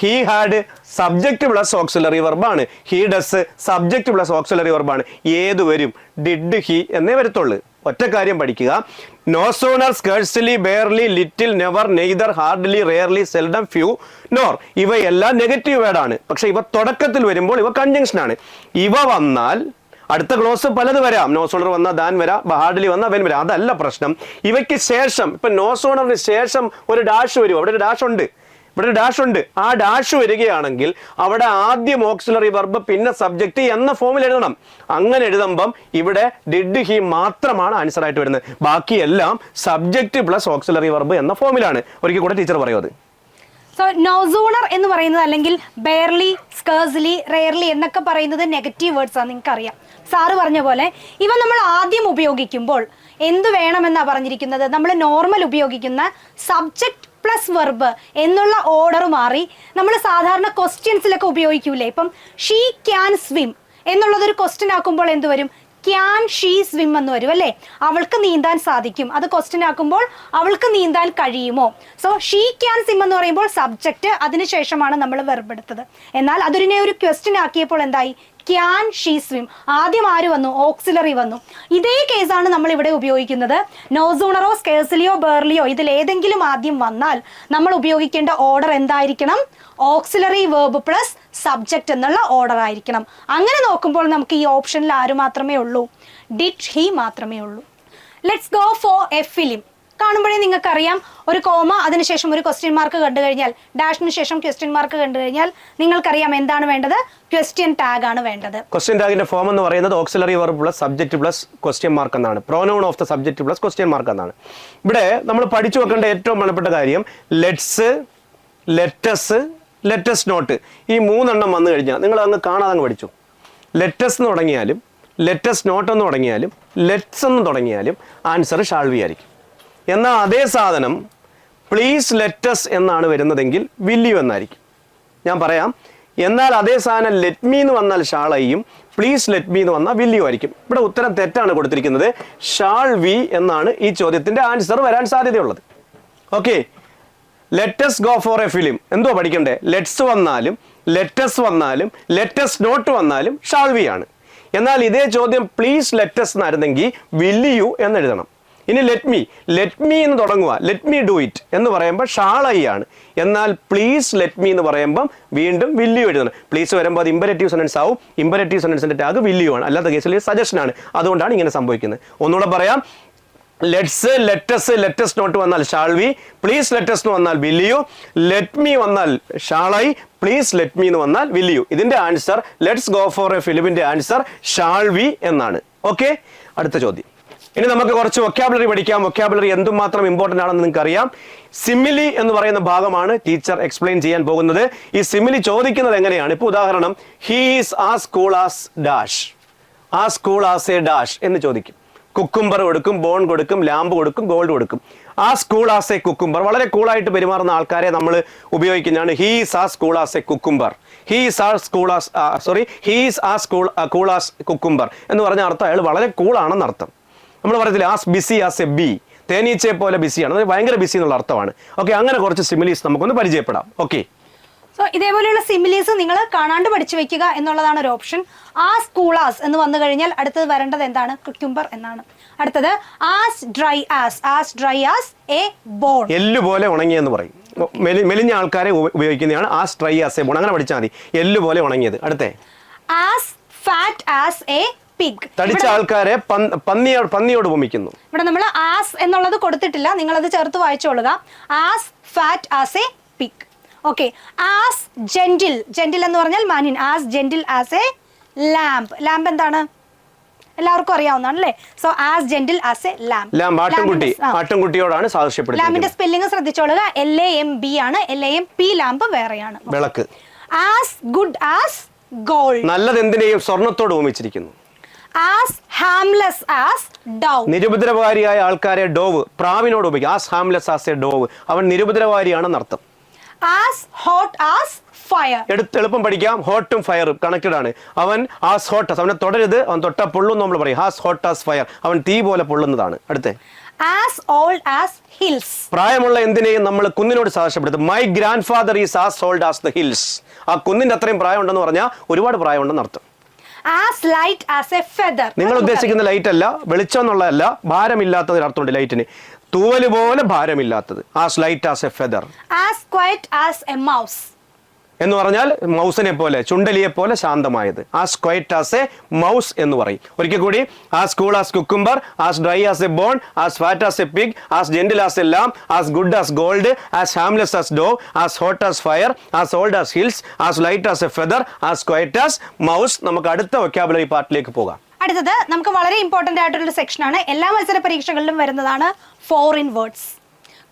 He had subject plus auxiliary വെർബാണ്. He does subject plus auxiliary വെർബാണ്. ഏത് വരും? ഡിഡ് ഹി എന്നേ വരത്തുള്ളൂ. ഒറ്റ കാര്യം പഠിക്കുക, no sooner, scarcely, barely, little, never, neither, hardly, rarely, seldom, few, nor, ഇവയെല്ലാം നെഗറ്റീവ് വേർഡാണ്. പക്ഷെ ഇവ തുടക്കത്തിൽ വരുമ്പോൾ ഇവ കൺജങ്ഷൻ ആണ്. ഇവ വന്നാൽ അടുത്ത ക്ലോസ് പലത് വരാം. നോ സൂണർ വന്നാൽ ദാൻ വരാം, ഹാർഡ്ലി വന്നാൽ വെൻ വരാം. അതല്ല പ്രശ്നം. ഇവയ്ക്ക് ശേഷം ഇപ്പൊ നോ സൂണറിന് ശേഷം ഒരു ഡാഷ് വരും. അവിടെ ഒരു ഡാഷ് ഉണ്ട്, ഇവിടെ ഡാഷ് ഉണ്ട്. ആ ഡാഷ് വരികയാണെങ്കിൽ അവിടെ ആദ്യം ഓക്സിലറി വെർബ് പിന്നെ സബ്ജക്റ്റ് എന്ന ഫോമിൽ എഴുതണം. അങ്ങനെ എഴുതുമ്പം ഇവിടെ ഡിഡ് ഹി മാത്രമാണ് ആൻസർ ആയിട്ട് വരുന്നത്. ബാക്കിയെല്ലാം സബ്ജക്റ്റ് പ്ലസ് ഓക്സിലറി വെർബ് എന്ന ഫോമിലാണ്. ഒരിക്കൽ കൂടെ ടീച്ചർ പറയും അത്. സോ നോ സൂണർ എന്ന് പറയുന്നത് അല്ലെങ്കിൽ ബെയർലി, സ്കേഴ്സ്ലി, റെയർലി എന്നൊക്കെ പറയുന്നത് നെഗറ്റീവ് വേർഡ്സ് ആണ്. നിങ്ങൾക്ക് അറിയാം, സാറ് പറഞ്ഞ പോലെ ഇവ നമ്മൾ ആദ്യം ഉപയോഗിക്കുമ്പോൾ എന്ത് വേണമെന്നാണ് പറഞ്ഞിരിക്കുന്നത്? നമ്മൾ നോർമൽ ഉപയോഗിക്കുന്ന സബ്ജക്റ്റ് പ്ലസ് വെർബ് എന്നുള്ള ഓർഡർ മാറി നമ്മൾ സാധാരണ ക്വസ്റ്റ്യൻസിലൊക്കെ ഉപയോഗിക്കൂലേ? ഇപ്പം ഷീ ക്യാൻ സ്വിം എന്നുള്ളതൊരു ക്വസ്റ്റ്യൻ ആക്കുമ്പോൾ എന്ത് വരും? ക്യാൻ ഷീ സ്വിം എന്ന് വരും അല്ലേ? അവൾക്ക് നീന്താൻ സാധിക്കും. അത് ക്വസ്റ്റ്യൻ ആക്കുമ്പോൾ അവൾക്ക് നീന്താൻ കഴിയുമോ? സോ ഷീ ക്യാൻ സ്വിം എന്ന് പറയുമ്പോൾ സബ്ജക്റ്റ്, അതിനുശേഷമാണ് നമ്മൾ വെർബ് എടുത്തത്. എന്നാൽ അതിനെ ഒരു ക്വസ്റ്റ്യൻ ആക്കിയപ്പോൾ എന്തായി? Can she swim. ആദ്യം ആര് വന്നു? ഓക്സിലറി വന്നു. ഇതേ കേസാണ് നമ്മൾ ഇവിടെ ഉപയോഗിക്കുന്നത്. നോ സൂണറോ, സ്കേഴ്സ്ലിയോ, ബെയർലിയോ ഇതിൽ ഏതെങ്കിലും ആദ്യം വന്നാൽ നമ്മൾ ഉപയോഗിക്കേണ്ട ഓർഡർ എന്തായിരിക്കണം? ഓക്സിലറി വേർബ് പ്ലസ് സബ്ജക്റ്റ് എന്നുള്ള ഓർഡർ ആയിരിക്കണം. അങ്ങനെ നോക്കുമ്പോൾ നമുക്ക് ഈ ഓപ്ഷനിൽ ആര് മാത്രമേ ഉള്ളൂ? ഡിഡ് ഹി മാത്രമേ ഉള്ളൂ. Let's go for a film. കാണുമ്പോഴേ നിങ്ങൾക്കറിയാം, ഒരു കോമ അതിനുശേഷം ഒരു ക്വസ്റ്റ്യൻ മാർക്ക് കണ്ടു കഴിഞ്ഞാൽ, ഡാഷിന് ശേഷം ക്വസ്റ്റ്യൻ മാർക്ക് കണ്ടു കഴിഞ്ഞാൽ നിങ്ങൾക്കറിയാം എന്താണ് വേണ്ടത്? ക്വസ്റ്റ്യൻ ടാഗ് ആണ് വേണ്ടത്. ക്വസ്റ്റ്യൻ ടാഗിന്റെ ഫോം എന്ന് പറയുന്നത് auxiliary verb plus subject plus question mark എന്നാണ്. Pronoun of the subject plus question mark എന്നാണ്. ഇവിടെ നമ്മൾ പഠിച്ചു വെക്കേണ്ട ഏറ്റവും പ്രധാനപ്പെട്ട കാര്യം ലെറ്റ്സ്, ലെറ്റസ്, ലെറ്റസ് നോട്ട്, ഈ 3 എണ്ണം വന്നു കഴിഞ്ഞാൽ നിങ്ങൾ അങ്ങ് കാണാതെ അങ്ങ് പഠിച്ചു. ലെറ്റസ് എന്ന് തുടങ്ങിയാലും ലെറ്റസ് നോട്ട് എന്ന് തുടങ്ങിയാലും ലെറ്റ്സ് എന്ന് തുടങ്ങിയാലും ആൻസർ ഷാൾ ബി ആയിരിക്കും. എന്നാൽ അതേ സാധനം പ്ലീസ് ലെറ്റസ് എന്നാണ് വരുന്നതെങ്കിൽ വിൽ യു എന്നായിരിക്കും. ഞാൻ പറയാം. എന്നാൽ അതേ സാധനം ലെറ്റ് മീ എന്ന് വന്നാൽ ഷാളയും പ്ലീസ് ലെറ്റ് മീ എന്ന് വന്നാൽ വിൽ യു ആയിരിക്കും. ഇവിടെ ഉത്തരം തെറ്റാണ് കൊടുത്തിരിക്കുന്നത്. ഷാൾ വി എന്നാണ് ഈ ചോദ്യത്തിന്റെ ആൻസർ വരാൻ സാധ്യതയുള്ളത്. Okay, let's go for a film എന്തോ പഠിക്കണ്ടേ? ലെറ്റ്സ് വന്നാലും ലെറ്റസ് വന്നാലും ലെറ്റസ് നോട്ട് വന്നാലും ഷാൾ വി ആണ്. എന്നാൽ ഇതേ ചോദ്യം പ്ലീസ് ലെറ്റസ് എന്നായിരുന്നെങ്കിൽ വിൽ യു എന്ന് എഴുതണം. ഇനി ലെറ്റ് മീ എന്ന് തുടങ്ങുക, ലെറ്റ് മീ ഡു ഇറ്റ് എന്ന് പറയുമ്പോൾ ഷാൾ ഐ ആണ്. എന്നാൽ പ്ലീസ് ലെറ്റ് മീ എന്ന് പറയുമ്പം വീണ്ടും വിൽ യു എഴുതണം. പ്ലീസ് വരുമ്പോൾ അത് ഇമ്പരറ്റീവ് സെന്റൻസ് ആവും. ഇമ്പരറ്റീവ് സെന്റൻസിന്റെ ടാഗ് വിൽ യു ആണ്. അല്ലാത്ത കേസിൽ സജഷൻ ആണ്. അതുകൊണ്ടാണ് ഇങ്ങനെ സംഭവിക്കുന്നത്. ഒന്നുകൂടെ പറയാം. ലെറ്റ്സ്, ലെറ്റസ്, ലെറ്റസ് നോട്ട് വന്നാൽ ഷാൾ വി, പ്ലീസ് ലെറ്റസ് എന്ന് വന്നാൽ വിൽ യു, ലെറ്റ് മീ വന്നാൽ shall I, please let me എന്ന് വന്നാൽ വിൽ യു. ഇതിന്റെ answer let's go for a ഫിലിമിന്റെ ആൻസർ ഷാൾ വി എന്നാണ്. ഓക്കെ, അടുത്ത ചോദ്യം. ഇനി നമുക്ക് കുറച്ച് വൊക്കാബുലറി പഠിക്കാം. വൊക്കാബുലറി എന്തുമാത്രം ഇമ്പോർട്ടൻ്റ് ആണെന്ന് നിങ്ങൾക്ക് അറിയാം. സിമിലി എന്ന് പറയുന്ന ഭാഗമാണ് ടീച്ചർ എക്സ്പ്ലെയിൻ ചെയ്യാൻ പോകുന്നത്. ഈ സിമിലി ചോദിക്കുന്നത് എങ്ങനെയാണ്? ഇപ്പോൾ ഉദാഹരണം, he is as cool as dash, as cool as A dash എന്ന് ചോദിക്കും. കുക്കുംബർ കൊടുക്കും, ബോൺ കൊടുക്കും, ലാമ്പ് കൊടുക്കും, ഗോൾഡ് കൊടുക്കും. As cool as a cucumber, വളരെ കൂളായിട്ട് പെരുമാറുന്ന ആൾക്കാരെ നമ്മൾ ഉപയോഗിക്കുന്നതാണ് he is as cool as a cucumber. He is as cool as he is as cool as cucumber എന്ന് പറഞ്ഞ അർത്ഥം അയാൾ വളരെ കൂളാണെന്ന് അർത്ഥം. നമ്മൾ പറയത്തില്ല as busy as a bee, തേനീച്ചയെ പോലെ ബിസിയാണ്, അത് ഭയങ്കര ബിസി എന്നുള്ള അർത്ഥമാണ്. ഓക്കെ, അങ്ങനെ കുറച്ച് സിമിലീസ് നമുക്കൊന്ന് പരിചയപ്പെടാം. ഓക്കെ, സോ ഇതേപോലെയുള്ള സിമിലീസ് നിങ്ങൾ കാണാണ്ട് പഠിച്ചു വെക്കുക എന്നുള്ളതാണ് ഒരു ഓപ്ഷൻ. ആസ് കൂളാസ് എന്ന് വന്നു കഴിഞ്ഞാൽ അടുത്തത് വരേണ്ടത് എന്താണ്? കുക്യുംബർ എന്നാണ്. അടുത്തത് as dry as a bone, എല്ല് പോലെ ഉണങ്ങിയെന്ന് പറയും. മെലിഞ്ഞ ആൾക്കാരെ ഉപയോഗിക്കുന്നതാണ് as dry as a bone. അങ്ങനെ പഠിച്ചാൽ മതി, എല്ല് പോലെ ഉണങ്ങിയത്. അടുത്തേ as fat as a pig, തടിച്ച ആൾക്കാരെ പന്നിയോട് ഉപമിക്കുന്നു. ഇവിടെ നമ്മൾ ആസ് എന്നുള്ളത് കൊടുത്തിട്ടില്ല, നിങ്ങൾ അത് ചേർത്ത് വായിച്ചോളുക. As fat as a pig. Okay, as gentle എന്ന് പറഞ്ഞാൽ മാന്യൻ. As gentle as a lamb എന്താണ്? എല്ലാവർക്കും അറിയാവുന്നതാണ് അല്ലേ? So as gentle as a lamb, ആട്ടിൻകുട്ടിയോടാണ് സാദൃശ്യപ്പെടുന്നത്. ലാമ്പിന്റെ സ്പെല്ലിംഗ് ശ്രദ്ധിച്ചോളുക. LAMB ആണ്, LAMP ലാമ്പ് വേറെയാണ്. വിളക്ക്. ആസ് ഗുഡ് ആസ് ഗോൾഡ്, നല്ലത് എന്തിനേയും സ്വർണ്ണത്തോട് ഉപമിച്ചിരിക്കുന്നു. ആസ് ഹാംലെസ് ആസ് ഡവ്, നിരുപദ്രവകാരിയായ ആൾക്കാരെ ഡോവ്, പ്രാവിനോട് ഉപയോഗിക്കും. As harmless as a dove, അവൻ നിരുപദ്രവകാരിയാണെന്ന് അർത്ഥം. ആസ് ഹോട്ട് ആസ് ഫയർ, എളുപ്പം പഠിക്കാം. ഹോട്ടും ഫയറും കണക്റ്റഡ് ആണ്. അവൻ ആസ് ഹോട്ട്, അവനെ തൊടരുത്, അവൻ തൊട്ട പൊള്ളും നമ്മൾ പറയും. ആസ് ഹോട്ട് ആസ് ഫയർ, അവൻ തീ പോലെ പൊള്ളുന്നതാണ്. അടുത്ത ആസ് ഓൾഡ് ആസ് ഹിൽസ്, പ്രായമുള്ള എന്തിനേയും നമ്മൾ കുന്നിനോട് സാദൃശ്യപ്പെടുത്തും. My grand father is as old as the hills, ആ കുന്നിന്റെ അത്രയും പ്രായം ഉണ്ടെന്ന് പറഞ്ഞാൽ ഒരുപാട് പ്രായം ഉണ്ടെന്ന് അർത്ഥം. As light as a feather, നിങ്ങൾ ഉദ്ദേശിക്കുന്ന ലൈറ്റ് അല്ല, വെളിച്ചം എന്നുള്ളതല്ല, ഭാരമില്ലാത്തതിന് അർത്ഥമുണ്ട് ലൈറ്റിന്. തൂവല് പോലെ ഭാരമില്ലാത്തത്. As light as a feather. As quiet as a mouse എന്ന് പറഞ്ഞാൽ മൗസിനെ പോലെ, ചുണ്ടലിയെ പോലെ ശാന്തമായത്. As quiet as a mouse എന്ന് പറയും. ഒരിക്കൽ കൂടി, as cool as cucumber, as dry as a bone, as fat as a pig, as gentle as a lamb, as good as gold, as harmless as dove, as hot as fire, as old as hills, as light as a feather, as quiet as mouse. നമുക്ക് അടുത്ത vocabulary പാർട്ടിലേക്ക് പോകാം. അടുത്തത് നമുക്ക് വളരെ important ആയിട്ടുള്ള സെക്ഷനാണ്. എല്ലാ മത്സര പരീക്ഷകളിലും വരുന്നതാണ് ഫോറിൻ വേർഡ്സ്.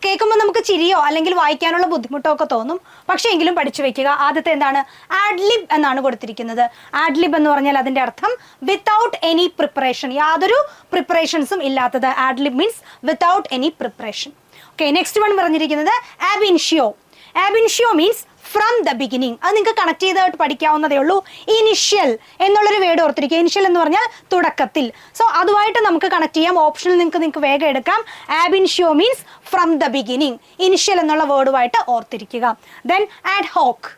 കേൾക്കുമ്പോൾ നമുക്ക് ചിരിയോ അല്ലെങ്കിൽ വായിക്കാനുള്ള ബുദ്ധിമുട്ടോ ഒക്കെ തോന്നും, പക്ഷേ എങ്കിലും പഠിച്ചു വെക്കുക. ആദ്യത്തെ എന്താണ്? ആഡ്ലിബ് എന്നാണ് കൊടുത്തിരിക്കുന്നത്. ആഡ്ലിബ് എന്ന് പറഞ്ഞാൽ അതിന്റെ അർത്ഥം വിത്തൗട്ട് എനി പ്രിപ്പറേഷൻ, യാതൊരു പ്രിപ്പറേഷൻസും ഇല്ലാത്തത്. Ad lib means without any preparation. Okay, next one പറഞ്ഞിരിക്കുന്നത് ab initio. Ab initio means from the beginning. അത് നിങ്ങൾക്ക് കണക്ട് ചെയ്തായിട്ട് പഠിക്കാവുന്നതേ ഉള്ളൂ. ഇനിഷ്യൽ എന്നുള്ളൊരു വേർഡ് ഓർത്തിരിക്കുക. ഇനിഷ്യൽ എന്ന് പറഞ്ഞാൽ തുടക്കത്തിൽ. സോ അതുമായിട്ട് നമുക്ക് കണക്ട് ചെയ്യാം. ഓപ്ഷനിൽ നിങ്ങൾക്ക് വേഗം എടുക്കാം. Ab initio means from the beginning. Initial എന്നുള്ള വേർഡുമായിട്ട് ഓർത്തിരിക്കുക. Then ad hoc.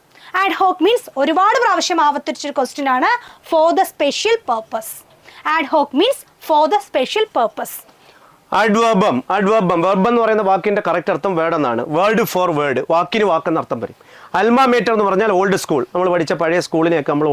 Ad hoc means ഒരുപാട് പ്രാവശ്യം ആവർത്തിച്ചൊരു ക്വസ്റ്റ്യൻ ആണ്. For the special purpose. Ad hoc means for the special purpose. Ad verbum. Verb എന്ന് പറയുന്ന വാക്കിന്റെ കറക്റ്റ് അർത്ഥം വേർഡ് എന്നാണ്. വേർഡ് ഫോർ വേർഡ്, വാക്കിന് വാക്കെന്ന അർത്ഥം വരും. അൽമാമേറ്റർ എന്ന് പറഞ്ഞാൽ ഓൾഡ് സ്കൂൾ, നമ്മൾ പഠിച്ച പഴയ സ്കൂളിനെയൊക്കെ നമ്മൾ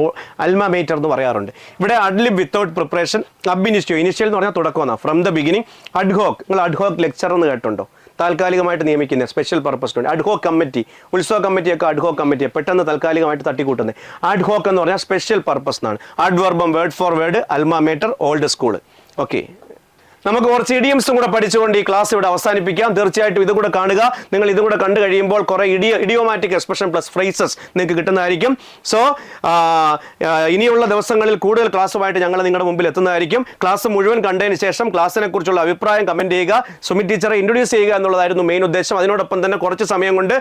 അൽമാമേറ്റർ എന്ന് പറയാറുണ്ട്. ഇവിടെ അഡ്ലിബ് വിത്തൗട്ട് പ്രിപ്പറേഷൻ. അബിനിഷ്യോ, ഇനിഷ്യൽ എന്ന് പറഞ്ഞാൽ തുടക്കം എന്നാണ്. From the beginning. അഡ്ഹോക്ക്, നിങ്ങൾ അഡ്ഹോക്ക് ലെക്ചർ എന്ന് കേട്ടുണ്ടോ? താൽക്കാലികമായിട്ട് നിയമിക്കുന്നത്, സ്പെഷ്യൽ പർപ്പസ് ഉണ്ട്. അഡ്ഹോക്ക് കമ്മിറ്റി, ഉത്സവ കമ്മിറ്റിയൊക്കെ അഡ്ഹോക്ക് കമ്മിറ്റിയെ പെട്ടെന്ന് താൽക്കാലികമായിട്ട് തട്ടിക്കൂട്ടുന്നത്. അഡ്ഹോക്ക് എന്ന് പറഞ്ഞാൽ സ്പെഷ്യൽ പർപ്പസ് എന്നാണ്. Ad verbum, word for word, alma mater, old school. Okay, നമുക്ക് കുറച്ച് ഇഡിയംസും കൂടെ പഠിച്ചുകൊണ്ട് ഈ ക്ലാസ് ഇവിടെ അവസാനിപ്പിക്കാം. തീർച്ചയായിട്ടും ഇത് കൂടെ കാണുക. നിങ്ങൾ ഇത് കൂടെ കണ്ടു കഴിയുമ്പോൾ കുറേ ഇഡിയോമാറ്റിക് എക്സ്പ്രഷൻ പ്ലസ് ഫ്രേസസ് നിങ്ങൾക്ക് കിട്ടുന്നതായിരിക്കും. സോ ഇനിയുള്ള ദിവസങ്ങളിൽ കൂടുതൽ ക്ലാസ്സുമായിട്ട് ഞങ്ങൾ നിങ്ങളുടെ മുമ്പിൽ എത്തുന്നതായിരിക്കും. ക്ലാസ് മുഴുവൻ കണ്ടതിന് ശേഷം ക്ലാസ്സിനെ കുറിച്ചുള്ള അഭിപ്രായം കമൻറ്റ് ചെയ്യുക. സുമിത് ടീച്ചറെ ഇൻട്രൊഡ്യൂസ് ചെയ്യുക എന്നുള്ളതായിരുന്നു മെയിൻ ഉദ്ദേശം. അതിനോടൊപ്പം തന്നെ കുറച്ച് സമയം കൊണ്ട്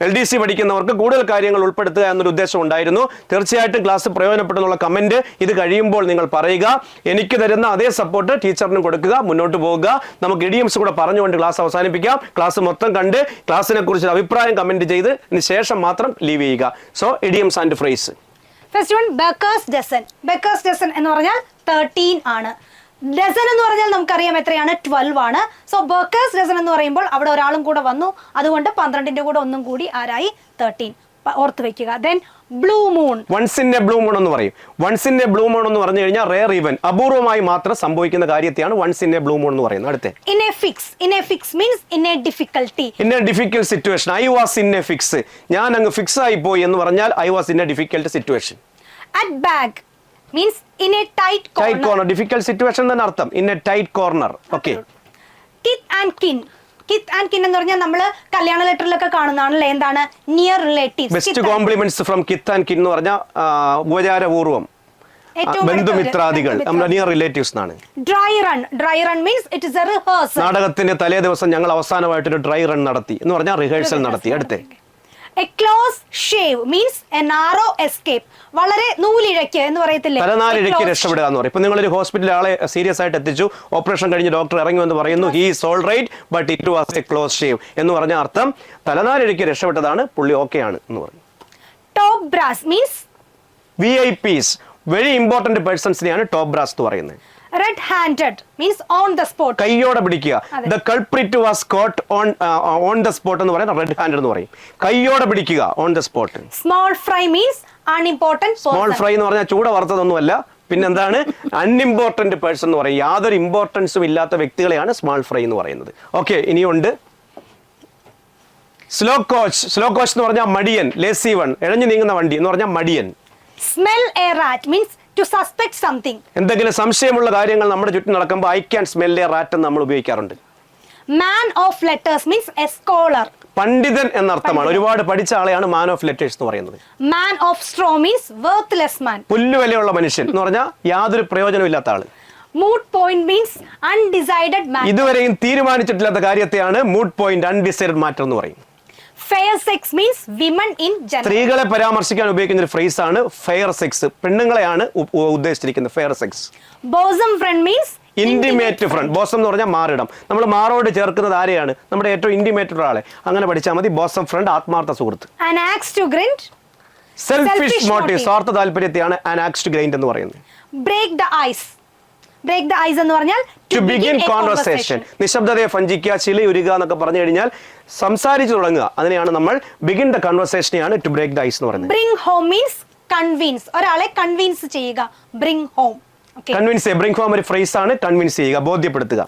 LDC പഠിക്കുന്നവർക്ക് കൂടുതൽ കാര്യങ്ങൾ ഉൾപ്പെടുത്തുക എന്നൊരു ഉദ്ദേശം ഉണ്ടായിരുന്നു. തീർച്ചയായിട്ടും ക്ലാസ് പ്രയോജനപ്പെടുന്നുള്ള കമൻറ്റ് ഇത് കഴിയുമ്പോൾ നിങ്ങൾ പറയുക. എനിക്ക് തരുന്ന അതേ സപ്പോർട്ട് ടീച്ചറിനും കൊടുക്കുക. മുന്നോട്ട് പോകുക. നമുക്ക് ഇഡിയംസ് കൂടെ പറഞ്ഞുകൊണ്ട് ക്ലാസ് അവസാനിപ്പിക്കാം. ക്ലാസ് മൊത്തം കണ്ട് ക്ലാസ്സിനെ കുറിച്ച് അഭിപ്രായം കമന്റ് ചെയ്ത് ശേഷം മാത്രം ലീവ് ചെയ്യുക. So idioms and phrase. First one baker's dozen. Baker's dozen എന്ന് പറഞ്ഞാൽ 13 ആണ്. ഡസൻ എന്ന് പറഞ്ഞാൽ നമുക്കറിയാം എത്രയാണ്? 12 ആണ്. സോ ബേക്കേഴ്സ് ഡസൻ എന്ന് പറയുമ്പോൾ അവിടെ ഒരാളും കൂടെ വന്നു, അതുകൊണ്ട് 12ന്റെ കൂടെ ഒന്നും കൂടി ആരായി? 13. ഓർത്ത് വെക്കുക. Then blue moon. Once in a blue moon എന്ന് പറയും. Once in a blue moon എന്ന് പറഞ്ഞു കഴിഞ്ഞാൽ റെയർ ഈവന്റ്, അപൂർവമായി മാത്രം സംഭവിക്കുന്ന കാര്യത്തെയാണ് once in a blue moon എന്ന് പറയുന്നത്. അടുത്ത in a fix. In a fix means in a difficulty. In a difficult situation. I was in a fix. ഞാൻ അങ്ങ് ഫിക്സ് ആയി പോയി എന്ന് പറഞ്ഞാൽ I was in a difficult situation. At bag. Means in A tight tight corner, difficult situation തന്നെ അർത്ഥം. In A tight corner. Okay. കിത്ത് and കിൻ. കിത്ത് and കിൻ എന്ന് പറഞ്ഞാൽ നമ്മൾ കല്യാണ ലെറ്ററിലൊക്കെ കാണുന്നതാണല്ലേ, എന്താണ്? Near relatives. Best compliments from കിത്ത് and കിൻ എന്ന് പറഞ്ഞാൽ ഉപചാരപൂർവ്വം ബന്ധുമിത്രാദികൾ, നമ്മുടെ നിയർ റിലേറ്റീവ്സ് എന്നാണ്. Dry run. Dry run means it is A rehearsal. നാടകത്തിന്റെ തലേ ദിവസം ഞങ്ങൾ അവസാനമായിട്ടൊരു ഡ്രൈ റൺ നടത്തി എന്ന് പറഞ്ഞാൽ റിഹേഴ്സൽ നടത്തി. അടുത്തേ a close shave means a narrow escape. വളരെ നൂലിഴയ്ക്ക് എന്ന് പറയത്തില്ലേ, തലനാലിഴയ്ക്ക് രക്ഷപ്പെടുക എന്ന് പറയും. ഇപ്പൊ നിങ്ങളൊരു ഹോസ്പിറ്റലിൽ ആളെ സീരിയസ് ആയിട്ട് എത്തിച്ചു, ഓപ്പറേഷൻ കഴിഞ്ഞ് ഡോക്ടർ ഇറങ്ങി എന്ന് പറയുന്നു, he is all right but it was a close shave എന്ന് പറഞ്ഞ അർത്ഥം തലനാലിഴയ്ക്ക് രക്ഷപ്പെട്ടതാണ്, പുള്ളി ഓക്കെ ആണ് എന്ന് പറയും. Top brass means VIPs, very important പേഴ്സൺസിനെയാണ് ടോപ്പ് ബ്രാസ് എന്ന് പറയുന്നത്. Red handed means on the spot. കൈയോടെ പിടിക്കുക. The culprit was caught on the spot എന്ന് പറയുന്നത് റെഡ് ഹാൻഡഡ് എന്ന് പറയും. കൈയോടെ പിടിക്കുക, on the spot. Small fry means unimportant. Small fry എന്ന് പറഞ്ഞാൽ ചൂട വറുത്തതൊന്നുമല്ല, പിന്നെന്താണ്? അൺഇമ്പോർട്ടന്റ് പേഴ്സൺ എന്ന് പറയും. യാതൊരു ഇമ്പോർട്ടൻസും ഇല്ലാത്ത വ്യക്തികളെയാണ് സ്മോൾ ഫ്രൈ എന്ന് പറയുന്നത്. ഓക്കെ, ഇനിയുണ്ട് സ്ലോ കോച്ച്. സ്ലോ കോച്ച് എന്ന് പറഞ്ഞാൽ മടിയൻ, ലേസി വൺ, ഇഴഞ്ഞു നീങ്ങുന്ന വണ്ടി എന്ന് പറഞ്ഞാൽ മടിയൻ. Smell a rat means to suspect something. എന്തെങ്കിലും സംശയമുള്ള കാര്യങ്ങൾ നമ്മുടെ ചുറ്റും നടക്കുമ്പോൾ I can smell a rat എന്ന് നമ്മൾ ഉപയോഗിക്കാറുണ്ട്. Man of letters means a scholar. പണ്ഡിതൻ എന്നർത്ഥമാണ്. ഒരുപാട് പഠിച്ച ആളെയാണ് മാൻ ഓഫ് ലെറ്റേഴ്സ് എന്ന് പറയുന്നത്. Man of straw means worthless man. പുല്ലുവിലയുള്ള മനുഷ്യൻ എന്ന് പറഞ്ഞാൽ യാതൊരു പ്രയോജനമില്ലാത്ത ആള്. Moot point means undecided matter. ഇതുവരെയും തീരുമാനിച്ചിട്ടില്ലാത്ത കാര്യത്തെയാണ് മൂഡ് പോയിന്റ്, അൺഡിസൈഡഡ് മാറ്റർ എന്ന് പറയും. Fair sex means women in general. സ്ത്രീകളെ പരാമർശിക്കാൻ ഉപയോഗിക്കുന്ന ഒരു ഫ്രേസ് ആണ് ഫെയർ സെക്സ്. പെണ്ണുങ്ങളെയാണ് ഉദ്ദേശിച്ചിരിക്കുന്നത് fair sex. Bosom friend means intimate friend. Bosom എന്ന് പറഞ്ഞാൽ മാറിടം. നമ്മൾ മാറോട് ചേർക്കുന്നത് ആരെയാണ്? നമ്മുടെ ഏറ്റവും ഇന്റിമേറ്റ് ഒരാളെ. അങ്ങനെ പഠിച്ചാൽ മതി. ബോസം ഫ്രണ്ട്, ആത്മാർത്ഥ സുഹൃത്ത്. an axe to grind. Selfish motive, സ്വാർത്ഥ താല്പര്യത്തെയാണ് an axe to grind എന്ന് പറയുന്നത്. break the ice. break the ice എന്ന് പറഞ്ഞാൽ to begin conversation. നിശബ്ദതയെ ഭഞ്ജിക്കുക, ചിലയുരുക എന്നൊക്കെ പറഞ്ഞു കഴിഞ്ഞാൽ സംസാരിച്ചു തുടങ്ങുക. അതിനെയാണ് നമ്മൾ begin the conversation ആണ് to break the ice എന്ന് പറയുന്നത്. bring home means convince. ഒരാളെ കൺവിൻസ് ചെയ്യുക. bring home. okay. Convince, bring home ഒരു ഫ്രേസ് ആണ്. കൺവിൻസ് ചെയ്യുക, ബോധ്യപ്പെടുത്തുക.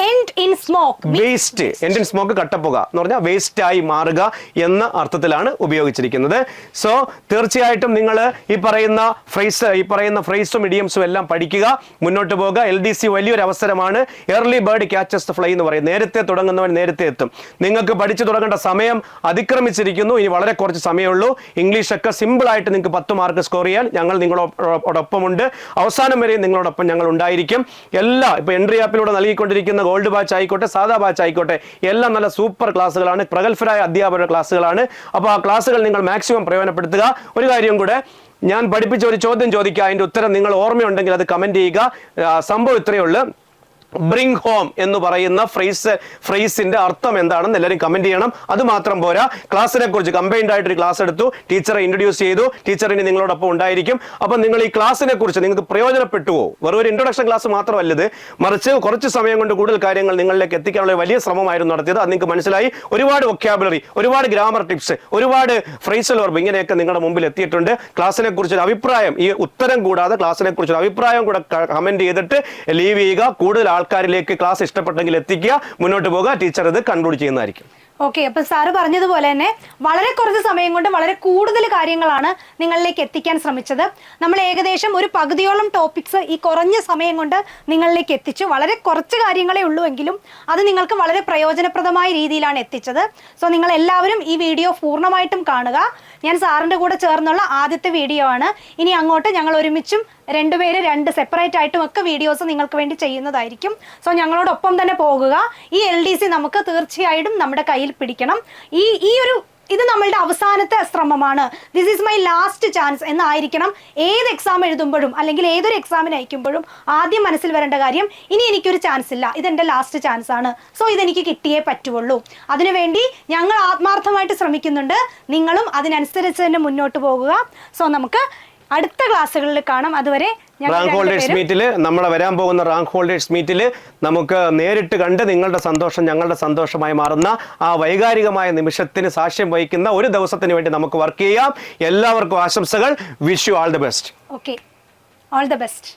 end in smoke. Waste. End in smoke, കട്ടപ്പുക എന്ന് പറഞ്ഞാൽ വേസ്റ്റ് ആയി മാറുക എന്ന അർത്ഥത്തിലാണ് ഉപയോഗിച്ചിരിക്കുന്നത്. സോ തീർച്ചയായിട്ടും നിങ്ങൾ ഈ പറയുന്ന ഫ്രേസും ഇഡിയംസും എല്ലാം പഠിക്കുക, മുന്നോട്ട് പോകുക. LDC വലിയൊരു അവസരമാണ്. Early bird catches the fly എന്ന് പറയും. നേരത്തെ തുടങ്ങുന്നവൻ നേരത്തെ എത്തും. നിങ്ങൾക്ക് പഠിച്ചു തുടങ്ങേണ്ട സമയം അതിക്രമിച്ചിരിക്കുന്നു. ഇനി വളരെ കുറച്ച് സമയമുള്ളൂ. ഇംഗ്ലീഷൊക്കെ സിമ്പിൾ ആയിട്ട് നിങ്ങൾക്ക് 10 മാർക്ക് സ്കോർ ചെയ്യാൻ ഞങ്ങൾ നിങ്ങളോടൊപ്പമുണ്ട്. അവസാനം വരെയും നിങ്ങളോടൊപ്പം ഞങ്ങൾ ഉണ്ടായിരിക്കും. എല്ലാ ഇപ്പൊ എൻട്രി ആപ്പിലൂടെ നൽകിക്കൊണ്ടിരിക്കുന്ന ഗോൾഡ് ബാച്ച് ആയിക്കോട്ടെ, സാധാ ബാച്ച് ആയിക്കോട്ടെ, എല്ലാം നല്ല സൂപ്പർ ക്ലാസ്സുകളാണ്. പ്രഗത്ഭരായ അധ്യാപകരുടെ ക്ലാസ്സുകളാണ്. അപ്പോൾ ആ ക്ലാസ്സുകൾ നിങ്ങൾ മാക്സിമം പ്രയോജനപ്പെടുത്തുക. ഒരു കാര്യം കൂടെ, ഞാൻ പഠിപ്പിച്ച ഒരു ചോദ്യം ചോദിക്കുക, അതിന്റെ ഉത്തരം നിങ്ങൾ ഓർമ്മയുണ്ടെങ്കിൽ അത് കമന്റ് ചെയ്യുക. സംഭവം ഇത്രയേ ഉള്ളൂ. ബ്രിങ് ഹോം എന്ന് പറയുന്ന ഫ്രേസിന്റെ അർത്ഥം എന്താണെന്ന് എല്ലാവരും കമന്റ് ചെയ്യണം. അത് മാത്രം പോരാ, ക്ലാസ്സിനെ കുറിച്ച് കമ്പൈൻഡ് ആയിട്ട് ഒരു ക്ലാസ് എടുത്തു, ടീച്ചറെ ഇൻട്രൊഡ്യൂസ് ചെയ്തു, ടീച്ചറിന് നിങ്ങളോടൊപ്പം ഉണ്ടായിരിക്കും. അപ്പൊ നിങ്ങൾ ഈ ക്ലാസ്സിനെ കുറിച്ച് നിങ്ങൾക്ക് പ്രയോജനപ്പെട്ടുവോ? വെറും ഒരു ഇൻട്രൊഡക്ഷൻ ക്ലാസ് മാത്രമല്ലത്, മറിച്ച് കുറച്ച് സമയം കൊണ്ട് കൂടുതൽ കാര്യങ്ങൾ നിങ്ങളിലേക്ക് എത്തിക്കാനുള്ള വലിയ ശ്രമമായിരുന്നു നടത്തിയത്. അത് നിങ്ങൾക്ക് മനസ്സിലായി. ഒരുപാട് വൊക്കാബുലറി, ഒരുപാട് ഗ്രാമർ ടിപ്സ്, ഒരുപാട് ഫ്രേസൽ വർബ് ഇങ്ങനെയൊക്കെ നിങ്ങളുടെ മുമ്പിൽ എത്തിയിട്ടുണ്ട്. ക്ലാസ്സിനെ കുറിച്ചൊരു അഭിപ്രായം, ഈ ഉത്തരം കൂടാതെ ക്ലാസ്സിനെ കുറിച്ചൊരു അഭിപ്രായം കൂടെ കമന്റ് ചെയ്തിട്ട് ലീവ് ചെയ്യുക. കൂടുതൽ ആൾക്കാരിലേക്ക് ക്ലാസ് ഇഷ്ടപ്പെട്ടെങ്കിൽ എത്തിക്കുക, മുന്നോട്ട് പോകുക. ടീച്ചർ ഇത് കൺക്ലൂഡ് ചെയ്യുന്നതായിരിക്കും. ഓക്കെ, അപ്പൊ സാറ് പറഞ്ഞതുപോലെ തന്നെ വളരെ കുറച്ച് സമയം കൊണ്ട് വളരെ കൂടുതൽ കാര്യങ്ങളാണ് നിങ്ങളിലേക്ക് എത്തിക്കാൻ ശ്രമിച്ചത്. നമ്മൾ ഏകദേശം ഒരു പകുതിയോളം ടോപ്പിക്സ് ഈ കുറഞ്ഞ സമയം കൊണ്ട് നിങ്ങളിലേക്ക് എത്തിച്ചു. വളരെ കുറച്ച് കാര്യങ്ങളേ ഉള്ളൂ എങ്കിലും അത് നിങ്ങൾക്ക് വളരെ പ്രയോജനപ്രദമായ രീതിയിലാണ് എത്തിച്ചത്. സോ നിങ്ങൾ എല്ലാവരും ഈ വീഡിയോ പൂർണ്ണമായിട്ടും കാണുക. ഞാൻ സാറിൻ്റെ കൂടെ ചേർന്നുള്ള ആദ്യത്തെ വീഡിയോ ആണ്. ഇനി അങ്ങോട്ട് ഞങ്ങൾ ഒരുമിച്ചും രണ്ട് സെപ്പറേറ്റ് ആയിട്ടും ഒക്കെ വീഡിയോസ് നിങ്ങൾക്ക് വേണ്ടി ചെയ്യുന്നതായിരിക്കും. സോ ഞങ്ങളോടൊപ്പം തന്നെ പോകുക. ഈ LDC നമുക്ക് തീർച്ചയായിട്ടും നമ്മുടെ കയ്യിൽ പിടിക്കണം. ഇത് നമ്മളുടെ അവസാനത്തെ ശ്രമമാണ്. This is my last chance എന്നായിരിക്കണം ഏത് എക്സാം എഴുതുമ്പോഴും അല്ലെങ്കിൽ ഏതൊരു എക്സാമിന് അയക്കുമ്പോഴും ആദ്യം മനസ്സിൽ വരേണ്ട കാര്യം, ഇനി എനിക്കൊരു ചാൻസ് ഇല്ല, ഇതെൻ്റെ ലാസ്റ്റ് ചാൻസ് ആണ്. സോ ഇതെനിക്ക് കിട്ടിയേ പറ്റുള്ളൂ. അതിനുവേണ്ടി ഞങ്ങൾ ആത്മാർത്ഥമായിട്ട് ശ്രമിക്കുന്നുണ്ട്. നിങ്ങളും അതിനനുസരിച്ച് തന്നെ മുന്നോട്ട് പോകുക. സോ നമുക്ക് അടുത്ത ക്ലാസ്സുകളിൽ കാണാം. അതുവരെ റാങ്ക് ഹോൾഡേഴ്സ് മീറ്റിൽ, നമ്മളെ വരാൻ പോകുന്ന റാങ്ക് ഹോൾഡേഴ്സ് മീറ്റിൽ നമുക്ക് നേരിട്ട് കണ്ട് നിങ്ങളുടെ സന്തോഷം ഞങ്ങളുടെ സന്തോഷമായി മാറുന്ന ആ വൈകാരികമായ നിമിഷത്തിന് സാക്ഷ്യം വഹിക്കുന്ന ഒരു ദിവസത്തിന് വേണ്ടി നമുക്ക് വർക്ക് ചെയ്യാം. എല്ലാവർക്കും ആശംസകൾ. Wish you all the best. Okay, all the best.